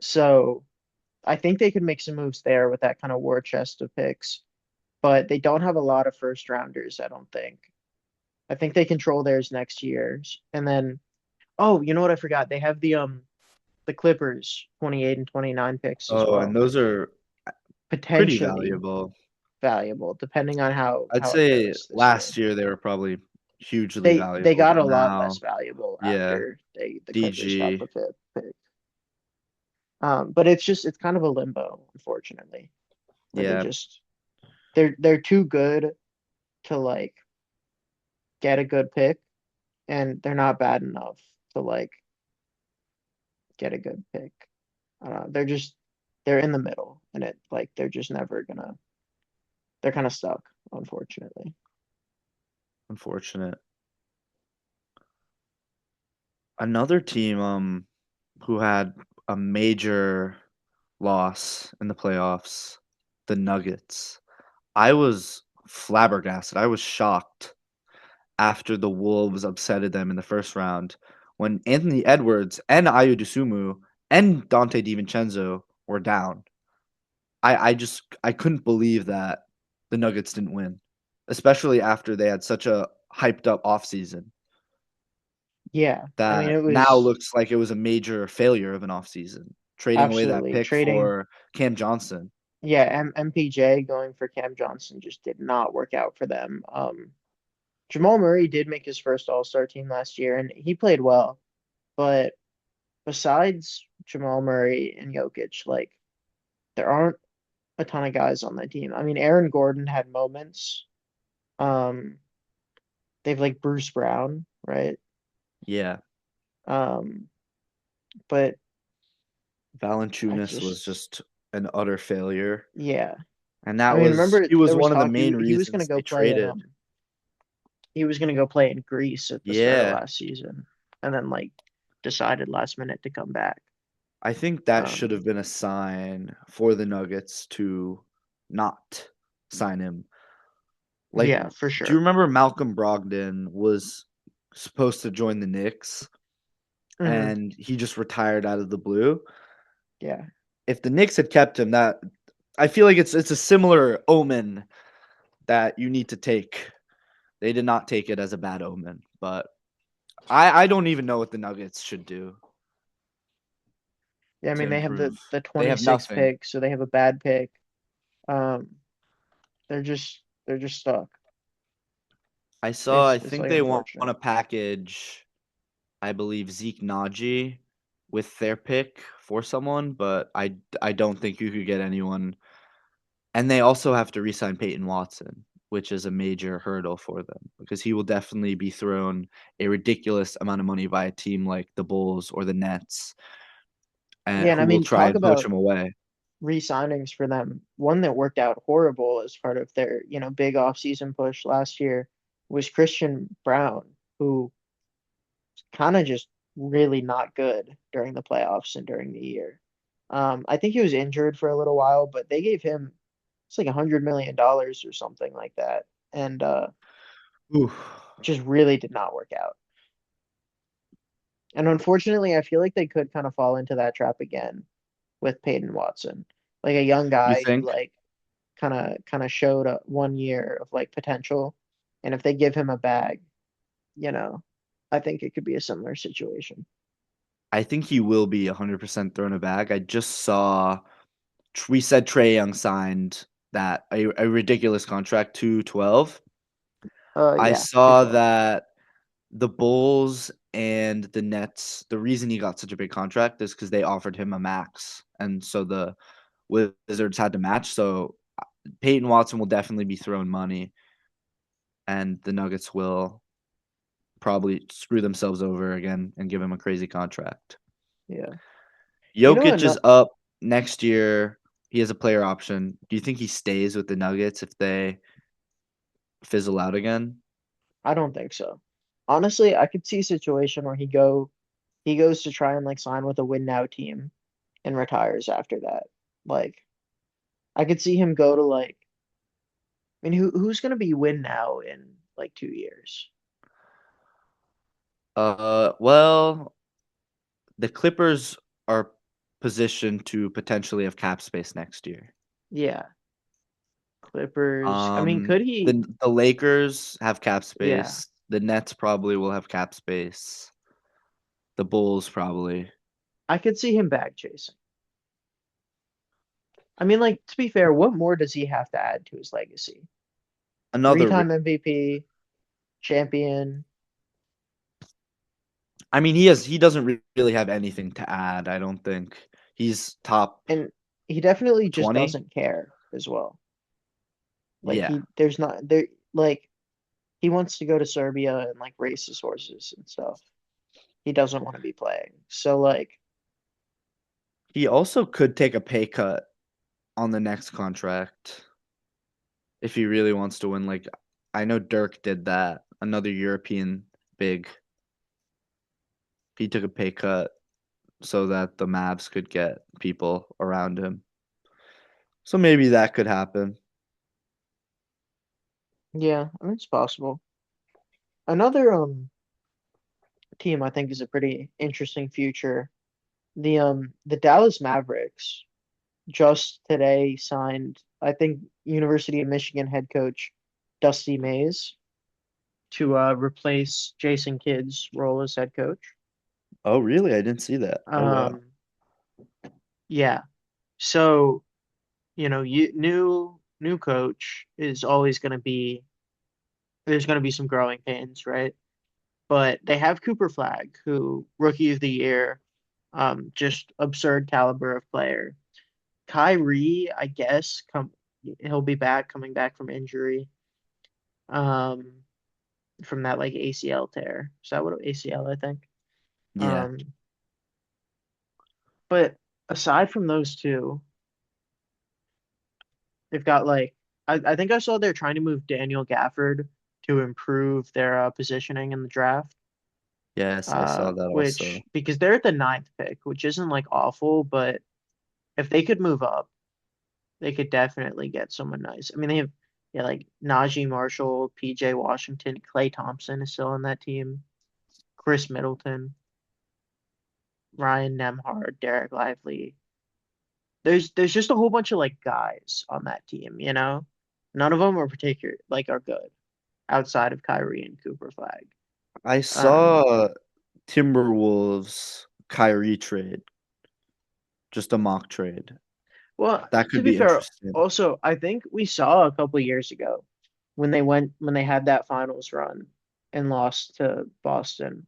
So I think they could make some moves there with that kind of war chest of picks, but they don't have a lot of first rounders, I don't think. I think they control theirs next year. And then, oh, you know what I forgot? They have the Clippers 28 and 29 picks as Oh, and well. those are pretty Potentially, valuable. valuable, depending on I'd how it say goes this year. last year they were probably hugely They valuable, got but a lot less now, valuable yeah, after the Clippers got DG, the fifth pick. But it's kind of a limbo, unfortunately, where yeah, they're too good to like get a good pick, and they're not bad enough to like get a good pick. I don't know. They're in the middle, and it like they're just never gonna. They're kind of stuck, unfortunately. unfortunate. Another team, who had a major loss in the playoffs, the Nuggets. I was flabbergasted. I was shocked after the Wolves upsetted them in the first round when Anthony Edwards and Ayu Dosunmu and Dante DiVincenzo were down. I couldn't believe that the Nuggets didn't win, especially after they had such a hyped up offseason Yeah, I mean that it now was looks like it was a major failure of an offseason, trading away that absolutely pick trading. for Cam Johnson. Yeah, MPJ going for Cam Johnson just did not work out for them. Jamal Murray did make his first All-Star team last year, and he played well. But besides Jamal Murray and Jokic, like there aren't a ton of guys on that team. I mean, Aaron Gordon had moments. Um, they've like Bruce Brown, right? Yeah, Um, but I Valanciunas was just just an utter failure, yeah. and I that mean, was remember he was there was one of the talk main he was gonna reasons go they play in traded. he was gonna go play in Greece at the start of Yeah, last season, and then like decided last minute to come back. I think that should have Um, been a sign for the Nuggets to not sign him. Like, yeah, for do you sure. remember Malcolm Brogdon was supposed to join the Knicks Hmm. and he just retired out of the blue? Yeah, If the Knicks had kept him, that I feel like it's a similar omen that you need to take. They did not take it as a bad omen, but I don't even know what the Nuggets should do yeah. I to mean, they have improve. the They have 26th nothing. pick, so they have a bad pick. Um, they're just stuck. I It's think like they want unfortunate. to package, I believe, Zeke Naji with their pick for someone, but I don't think you could get anyone. And they also have to re-sign Peyton Watson, which is a major hurdle for them because he will definitely be thrown a ridiculous amount of money by a team like the Bulls or the Nets, Yeah, and who I will mean, try talk and poach about him away. re-signings for them. One that worked out horrible as part of their, big off-season push last year was Christian Brown, who kind of just really not good during the playoffs and during the year. I think he was injured for a little while, but they gave him it's like $100 million or something like that, and Ooh, just really did not work out. And unfortunately, I feel like they could kind of fall into that trap again with Peyton Watson, like a young you guy who think? like kind of showed 1 year of like potential, and if they give him a bag, you know, I think it could be a similar situation. I think he will be 100% thrown a bag. I just saw we said Trey Young signed that a ridiculous contract, 212. I Yeah, saw 212. that the Bulls and the Nets, the reason he got such a big contract is because they offered him a max, and so the Wizards had to match. So Peyton Watson will definitely be throwing money, and the Nuggets will probably screw themselves over again and give him a crazy contract. Yeah. You know Jokic is what? up next year. He has a player option. Do you think he stays with the Nuggets if they fizzle out again? I don't think so. Honestly, I could see a situation where he goes to try and like sign with a win now team and retires after that. Like I could see him go to like I mean who's gonna be win now in like 2 years? Well, the Clippers are positioned to potentially have cap space next year. Yeah. Clippers. I mean, could he The Lakers have cap yeah. space. The Nets probably will have cap space. The Bulls probably. I could see him bag chasing. I mean, like, to be fair, what more does he have to add to his legacy? Another. Three-time MVP, champion, I mean, he doesn't really have anything to add. I don't think he's top and he definitely just 20. doesn't care as well. Like Yeah, there's not there, like he wants to go to Serbia and like race his horses and stuff. He doesn't want to be playing. So like, he also could take a pay cut on the next contract if he really wants to win. Like, I know Dirk did that. Another European big. He took a pay cut so that the Mavs could get people around him. So maybe that could happen. yeah, I mean, it's possible. Another team I think is a pretty interesting future. The Dallas Mavericks just today signed, I think, University of Michigan head coach Dusty Mays to replace Jason Kidd's role as head coach. Oh, really? I didn't see that. Oh, wow. Um, yeah. So, new coach is always going to be there's going to be some growing pains, right? But they have Cooper Flag, who rookie of the year, just absurd caliber of player. Kyrie, I guess, he'll be back, coming back from injury, um, from that like ACL tear. Is that what ACL, I think? Yeah. Um, but aside from those two, they've got like I think I saw they're trying to move Daniel Gafford to improve their positioning in the draft. Yes, I saw that Which also. because they're at the ninth pick, which isn't like awful, but if they could move up, they could definitely get someone nice. I mean, they have yeah, like Najee Marshall, PJ Washington, Klay Thompson is still on that team, Chris Middleton, Ryan Nemhard, Derek Lively. There's just a whole bunch of like guys on that team, you know? None of them are particular like are good outside of Kyrie and Cooper Flag. I Um, saw Timberwolves Kyrie trade, just a mock trade. well, That to could be be fair, interesting. also I think we saw a couple years ago when they had that finals run and lost to Boston.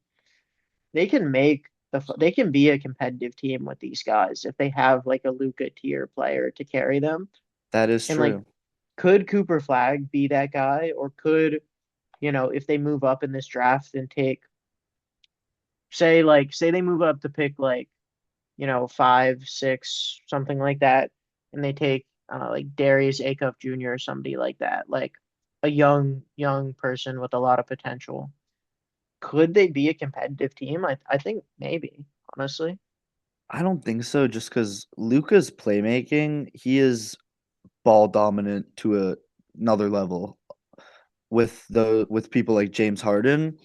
They can be a competitive team with these guys if they have like a Luka tier player to carry them. That is And like, true. could Cooper Flag be that guy, or could if they move up in this draft and take say they move up to pick like 5, 6, something like that, and they take like Darius Acuff Jr. or somebody like that, like a young person with a lot of potential. Could they be a competitive team? I think maybe, honestly. I don't think so, just because Luca's playmaking, he is ball dominant to another level with people like James Harden,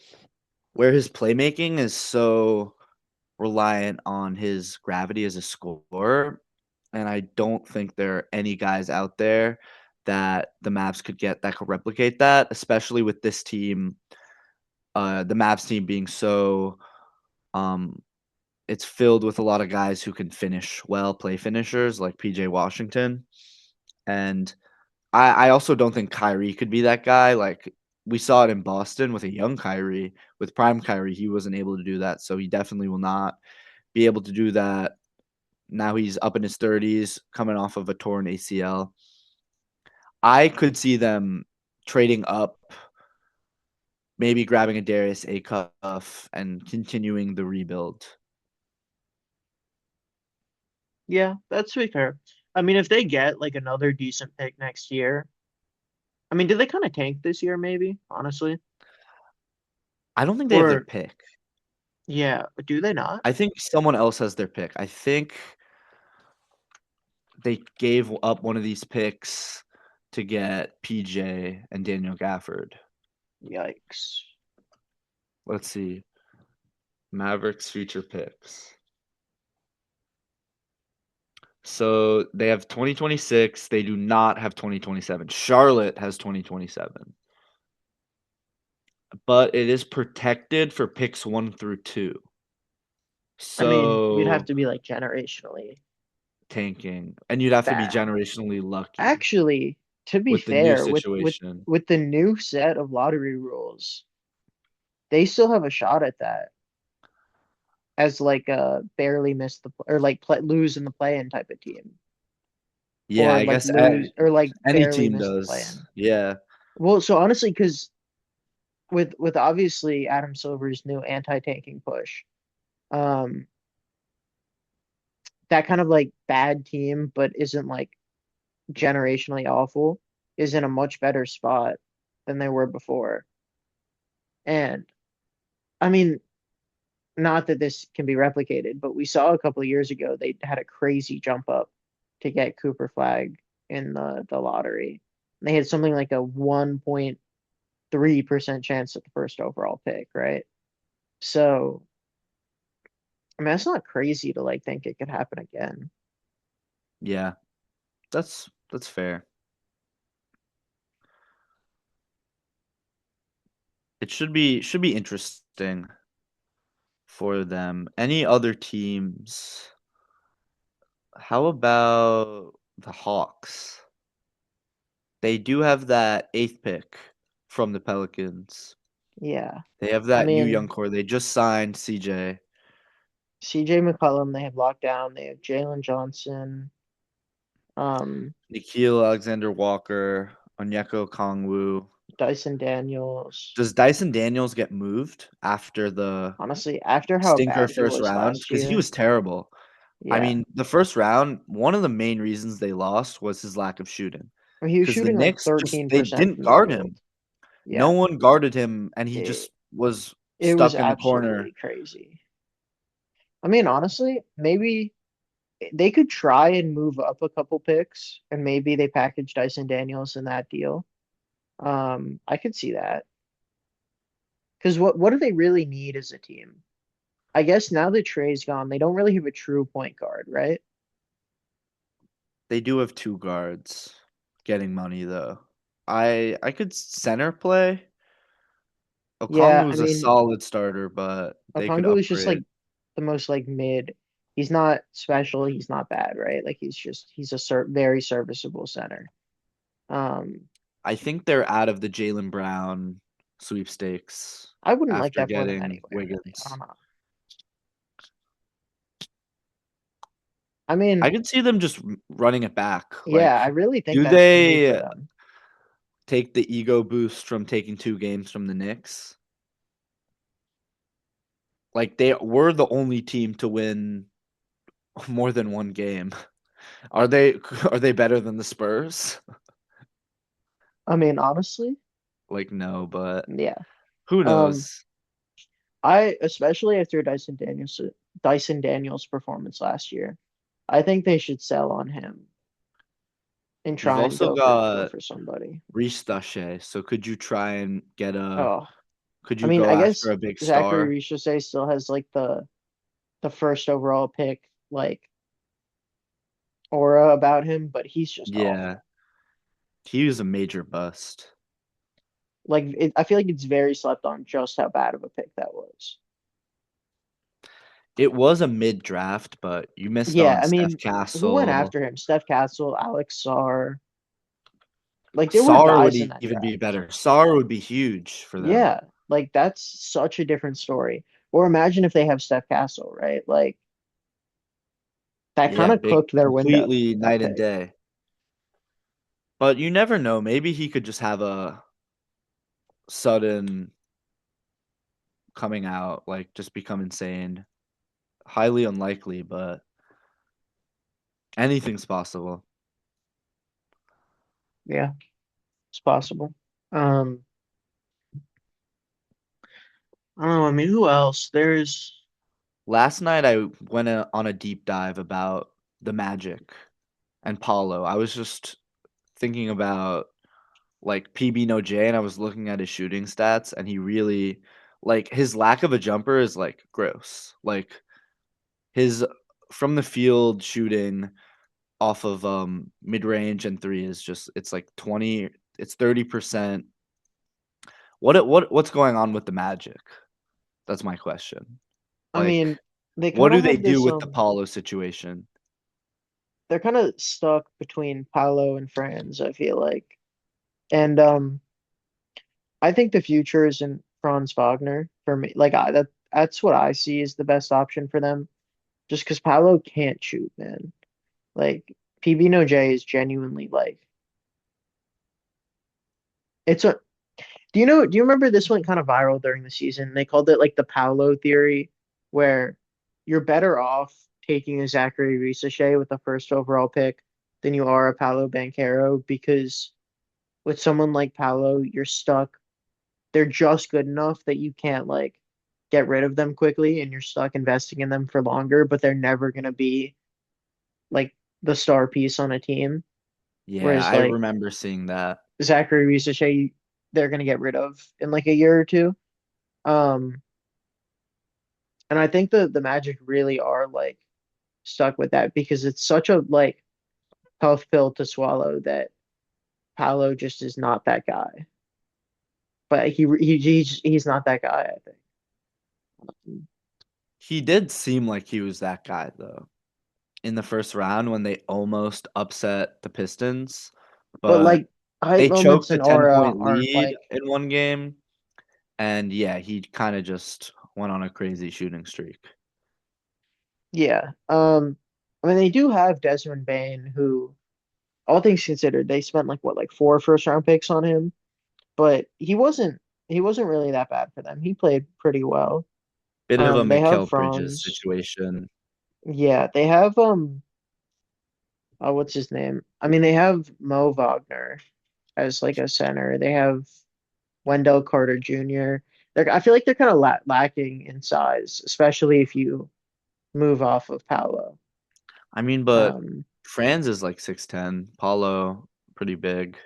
where his playmaking is so reliant on his gravity as a scorer. And I don't think there are any guys out there that the Mavs could get that could replicate that, especially with this team, the Mavs team being so um it's filled with a lot of guys who can finish well, play finishers like PJ Washington. And I also don't think Kyrie could be that guy. Like we saw it in Boston with a young Kyrie, with prime Kyrie, he wasn't able to do that. So he definitely will not be able to do that. Now he's up in his 30s, coming off of a torn ACL. I could see them trading up, maybe grabbing a Darius Acuff and continuing the rebuild. Yeah, that's fair. I mean, if they get like another decent pick next year, I mean, did they kind of tank this year, maybe, honestly? I don't think they have their Or pick. yeah, do they not? I think someone else has their pick. I think they gave up one of these picks to get PJ and Daniel Gafford. Yikes. Let's see. Mavericks future picks. So they have 2026. They do not have 2027. Charlotte has 2027, but it is protected for picks 1 through 2. I mean, we'd have So to be like generationally. tanking, and you'd have to be That generationally lucky actually, to be with the new fair, situation. with the new set of lottery rules, they still have a shot at that as like a barely miss the or like lose in the play-in type of team, Yeah, or I like guess lose or like any barely team miss the does. play-in. Yeah, Well, so honestly, because with obviously Adam Silver's new anti-tanking push, um, that kind of like bad team, but isn't like generationally awful, is in a much better spot than they were before. And I mean, not that this can be replicated, but we saw a couple of years ago they had a crazy jump up to get Cooper Flag in the lottery. They had something like a 1.3% chance at the first overall pick, right? So, I mean, that's not crazy to like think it could happen again. yeah, that's fair. It should be interesting for them. Any other teams? How about the Hawks? They do have that 8th pick from the Pelicans. Yeah. They have I that new young mean, core. They just signed CJ, CJ McCollum, they have locked down. They have Jalen Johnson. Um, Nikhil Alexander-Walker, Onyeka Kongwu. Dyson Daniels. Does Dyson Daniels get moved after the Honestly, after how stinker bad he first was round? last Because he year, was terrible. I yeah. mean, the first round, one of the main reasons they lost was his lack of shooting. I mean, he was Because the shooting like Knicks just they 13% didn't from the guard field. him. No Yeah. one guarded him, and he It just was it was stuck in the corner. absolutely crazy. I mean, honestly, maybe they could try and move up a couple picks and maybe they package Dyson Daniels in that deal. I could see that. Because what do they really need as a team? I guess now that Trey's gone, they don't really have a true point guard, right? They do have two guards getting money though. I could center play. Yeah, I Okongwu's a mean, solid starter, but they could Okongwu is just like upgrade. the most like mid. He's not special. He's not bad, right? Like he's a very serviceable center. Um, I think they're out of the Jalen Brown sweepstakes I wouldn't like after that for them getting anyway, really. I don't Wiggins. know. I I mean, could see them just running it back. yeah, I Like, really think do that's the move for they them. take the ego boost from taking 2 games from the Knicks? Like, they were the only team to win more than 1 game. Are they are they better than the Spurs? I mean, honestly, Like, no, but yeah. who Um, knows? I especially after Dyson Daniels' performance last year, I think they should sell on him and You've try and also go got for somebody. Reece Dashe, so could you try and Oh, could I you mean, go I after guess a big Zachary star? Richese still has like the first overall pick like aura about him, but he's just Yeah, awful. he was a major bust. I feel like it's very slept on just how bad of a pick that was. It was a mid-draft, but you missed Yeah, on I Steph mean, who went Castle. after him? Steph Castle, Alex Sarr. Like there were Sar would guys in that even be draft. better. Sar would be huge for them. Yeah, like that's such a different story. Or imagine if they have Steph Castle, right? Like that kind Yeah, of big, cooked their window, completely that night and pick. day. But you never know. Maybe he could just have a sudden coming out, like just become insane. Highly unlikely, but anything's possible. Yeah, it's possible. Um, I don't know. I mean, who else? There's, Last night I went on a deep dive about the Magic and Paulo. I was just thinking about like PB no J and I was looking at his shooting stats and he really like his lack of a jumper is like gross. Like his from the field shooting off of mid-range and 3 is just it's like 20 it's 30%. What's going on with the Magic? That's my question. I Like mean, they what kind do of they have do this with the Paulo situation? they're kind of stuck between Paolo and Franz, I feel like. And I think the future is in Franz Wagner for me. Like that's what I see as the best option for them. Just because Paolo can't shoot, man. Like PB No J is genuinely like it's a do you remember this went kind of viral during the season? They called it like the Paolo theory, where you're better off taking a Zachary Risachet with the first overall pick than you are a Paolo Banchero because with someone like Paolo, you're stuck. They're just good enough that you can't like get rid of them quickly and you're stuck investing in them for longer, but they're never gonna be like the star piece on a team. Yeah, Whereas I like remember seeing that. Zachary Risachet, they're gonna get rid of in like a year or two. Um, and I think the Magic really are like stuck with that because it's such a like tough pill to swallow that Paolo just is not that guy. But he's not that guy, I think. He did seem like he was that guy though in the first round when they almost upset the Pistons, But but like hype they moments choked a and aura 10-point aren't lead like in one game, and yeah, he kinda just went on a crazy shooting streak. yeah. I mean they do have Desmond Bain who all things considered, they spent like what, like four first round picks on him, but he wasn't really that bad for them. He played pretty well. Bit of a They have Mikal Bridges Franz. situation. Yeah, they have what's his name? I mean, they have Mo Wagner as like a center. They have Wendell Carter Jr. I feel like they're kind of lacking in size, especially if you move off of Paolo. I mean, but Um, Franz is like 6'10", Paulo pretty big.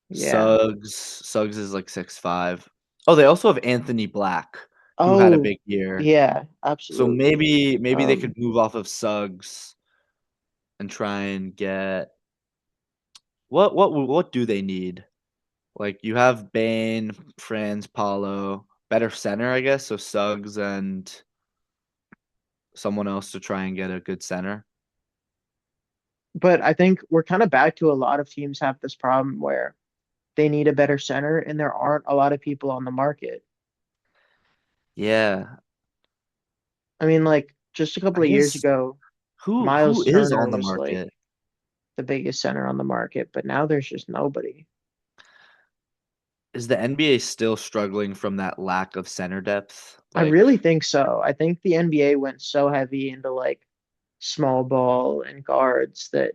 yeah. Suggs is like 6'5". Oh, they also have Anthony Black, who had a Oh, big year. yeah, So absolutely. maybe they could Um, move off of Suggs and try and get what do they need? Like, you have Bane, Franz, Paulo, better center, I guess, so Suggs and someone else to try and get a good center. but I think we're kind of back to a lot of teams have this problem where they need a better center, and there aren't a lot of people on the market. Yeah, I mean, like just a couple I of years guess ago, who Miles is Turner on the was like market? the biggest center on the market, but now there's just nobody. Is the NBA still struggling from that lack of center depth? I Like, really think so. I think the NBA went so heavy into like small ball and guards that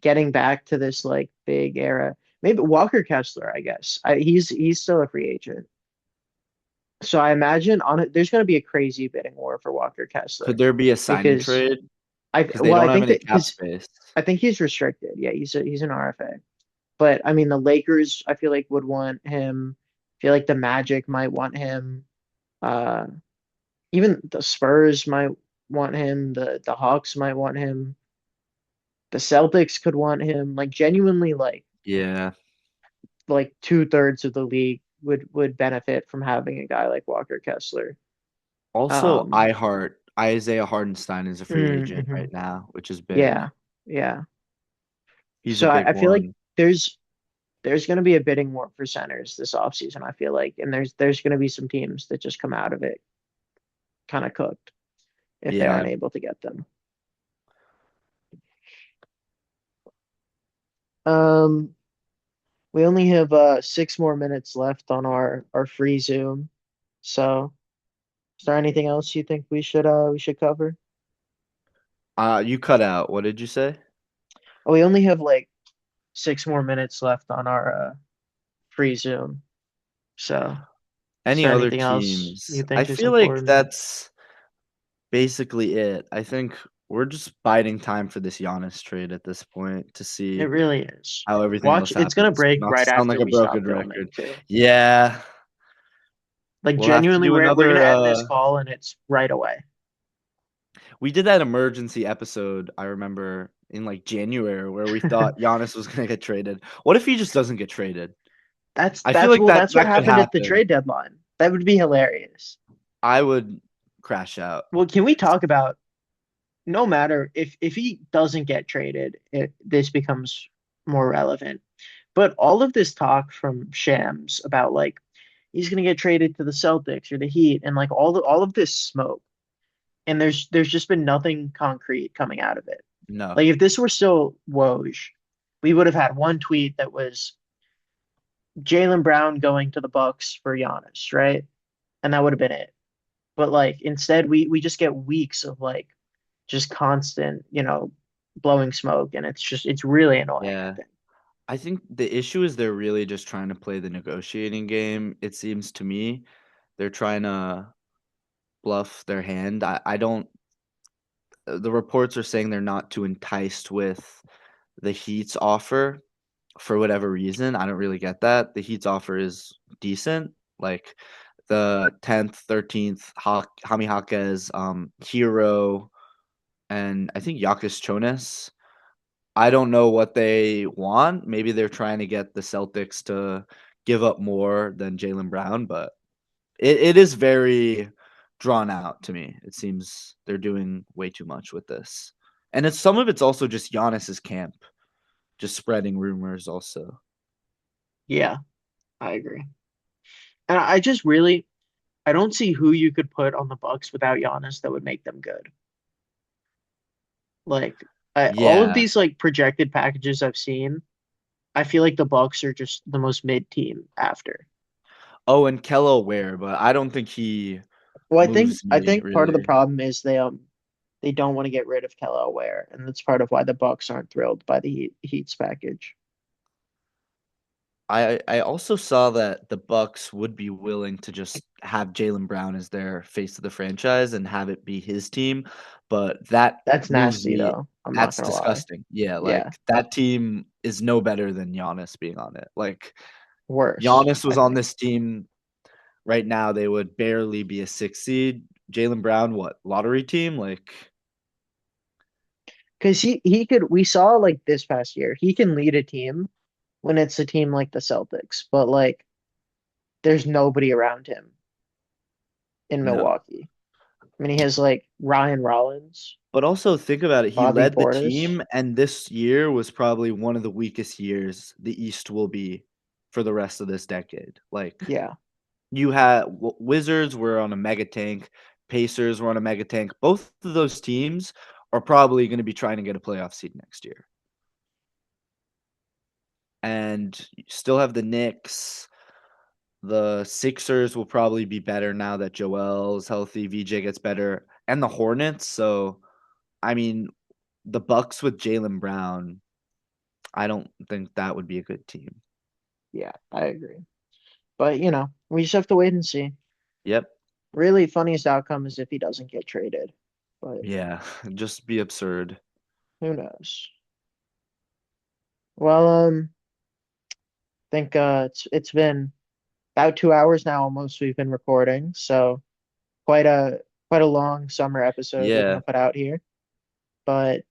getting back to this like big era, maybe Walker Kessler, I guess. He's still a free agent. So I imagine on it, there's going to be a crazy bidding war for Walker could Kessler there be a sign and because trade? Because they well, I don't have think any that cap because space. I think he's restricted. Yeah, he's an RFA. But I mean, the Lakers, I feel like would want him. I feel like the Magic might want him. Uh, Even the Spurs might want him. The Hawks might want him. The Celtics could want him. Like genuinely, Yeah. like 2/3 of the league would benefit from having a guy like Walker Kessler. Also, Um, Isaiah Hardenstein is a free agent mhm. right now, which is big. Yeah, yeah. He's a So big I feel like one. there's going to be a bidding war for centers this offseason, I feel like, and there's going to be some teams that just come out of it kind of cooked if they Yeah. aren't able to get them. Um, we only have 6 more minutes left on our free Zoom. So, is there anything else you think we should cover? You cut out. What did you say? Oh, we only have like 6 more minutes left on our free Zoom. So, is Any there other anything else teams? you I think is feel like important? that's basically it. I think we're just biding time for this Giannis trade at this point to It see really is. how everything Watch, else it's gonna happens. break Not to right sound like after a we stop broken filming record. too. Yeah, Like we'll have to genuinely, do we're gonna another. end this call and it's right away. We did that emergency episode, I remember, in like January where we thought Giannis was gonna get traded. What if he just doesn't get traded? That's I feel that's like well, that that's what that could happened at the happen. trade deadline. That would be hilarious. I would crash out. Well, can we talk about no matter if he doesn't get traded, this becomes more relevant. But all of this talk from Shams about like he's gonna get traded to the Celtics or the Heat, and like all of this smoke, and there's just been nothing concrete coming out of it. No. Like if this were still Woj, we would have had one tweet that was Jaylen Brown going to the Bucks for Giannis, right? And that would have been it. But like instead we just get weeks of like just constant, blowing smoke, and it's really annoying, I Yeah. think. I think the issue is they're really just trying to play the negotiating game, it seems to me. They're trying to bluff their hand. I don't the reports are saying they're not too enticed with the Heat's offer for whatever reason. I don't really get that. The Heat's offer is decent. Like the 10th, 13th, Jaime Jaquez, Hero, and I think Yakis Chonas. I don't know what they want. Maybe they're trying to get the Celtics to give up more than Jaylen Brown, but it is very drawn out to me. It seems they're doing way too much with this. And it's some of it's also just Giannis's camp, just spreading rumors also. Yeah, I agree. And I just really I don't see who you could put on the Bucks without Giannis that would make them good. Like all of Yeah. these like projected packages I've seen, I feel like the Bucks are just the most mid team after. Oh, and Kello Ware, but I don't think he Well, moves I me think part of the really. problem is they don't want to get rid of Kello Ware, and that's part of why the Bucks aren't thrilled by the Heat's package. I also saw that the Bucks would be willing to just have Jaylen Brown as their face of the franchise and have it be his team, but that That's moves nasty me. though. I'm not That's gonna lie. disgusting. Yeah, Yeah, like that team is no better than Giannis being on it. Like worse, Giannis I was on think. this team right now, they would barely be a 6 seed. Jaylen Brown, what, lottery team? Like, Because he could we saw like this past year, he can lead a team when it's a team like the Celtics, but like there's nobody around him in no. Milwaukee. I mean, he has like Ryan Rollins, But also think about it, he Bobby led the Portis. team, and this year was probably one of the weakest years the East will be for the rest of this decade. Like, Yeah, you had Wizards were on a mega tank, Pacers were on a mega tank. Both of those teams are probably going to be trying to get a playoff seed next year. And you still have the Knicks. The Sixers will probably be better now that Joel is healthy, VJ gets better, and the Hornets. So, I mean, the Bucks with Jaylen Brown, I don't think that would be a good team. yeah, I agree. But we just have to wait and see. Yep. Really, funniest outcome is if he doesn't get traded, but Yeah. Just be absurd. who knows? Well, think it's been about 2 hours now almost we've been recording, so quite a quite a long summer episode we're gonna Yeah. put out here. But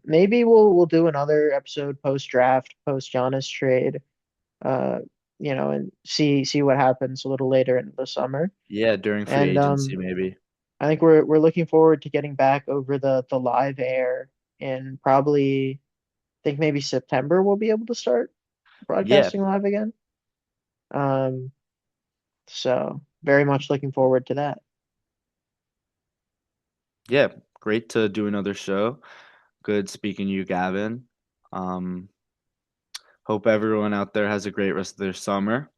maybe we'll do another episode post draft, post Giannis trade, uh, and see what happens a little later in the summer. Yeah, during free And agency maybe. I think we're looking forward to getting back over the live air in probably I think maybe September we'll be able to start Yeah. broadcasting live again. Um, so very much looking forward to that. Yeah. Great to do another show. Good speaking to you, Gavin. Um, Hope everyone out there has a great rest of their summer.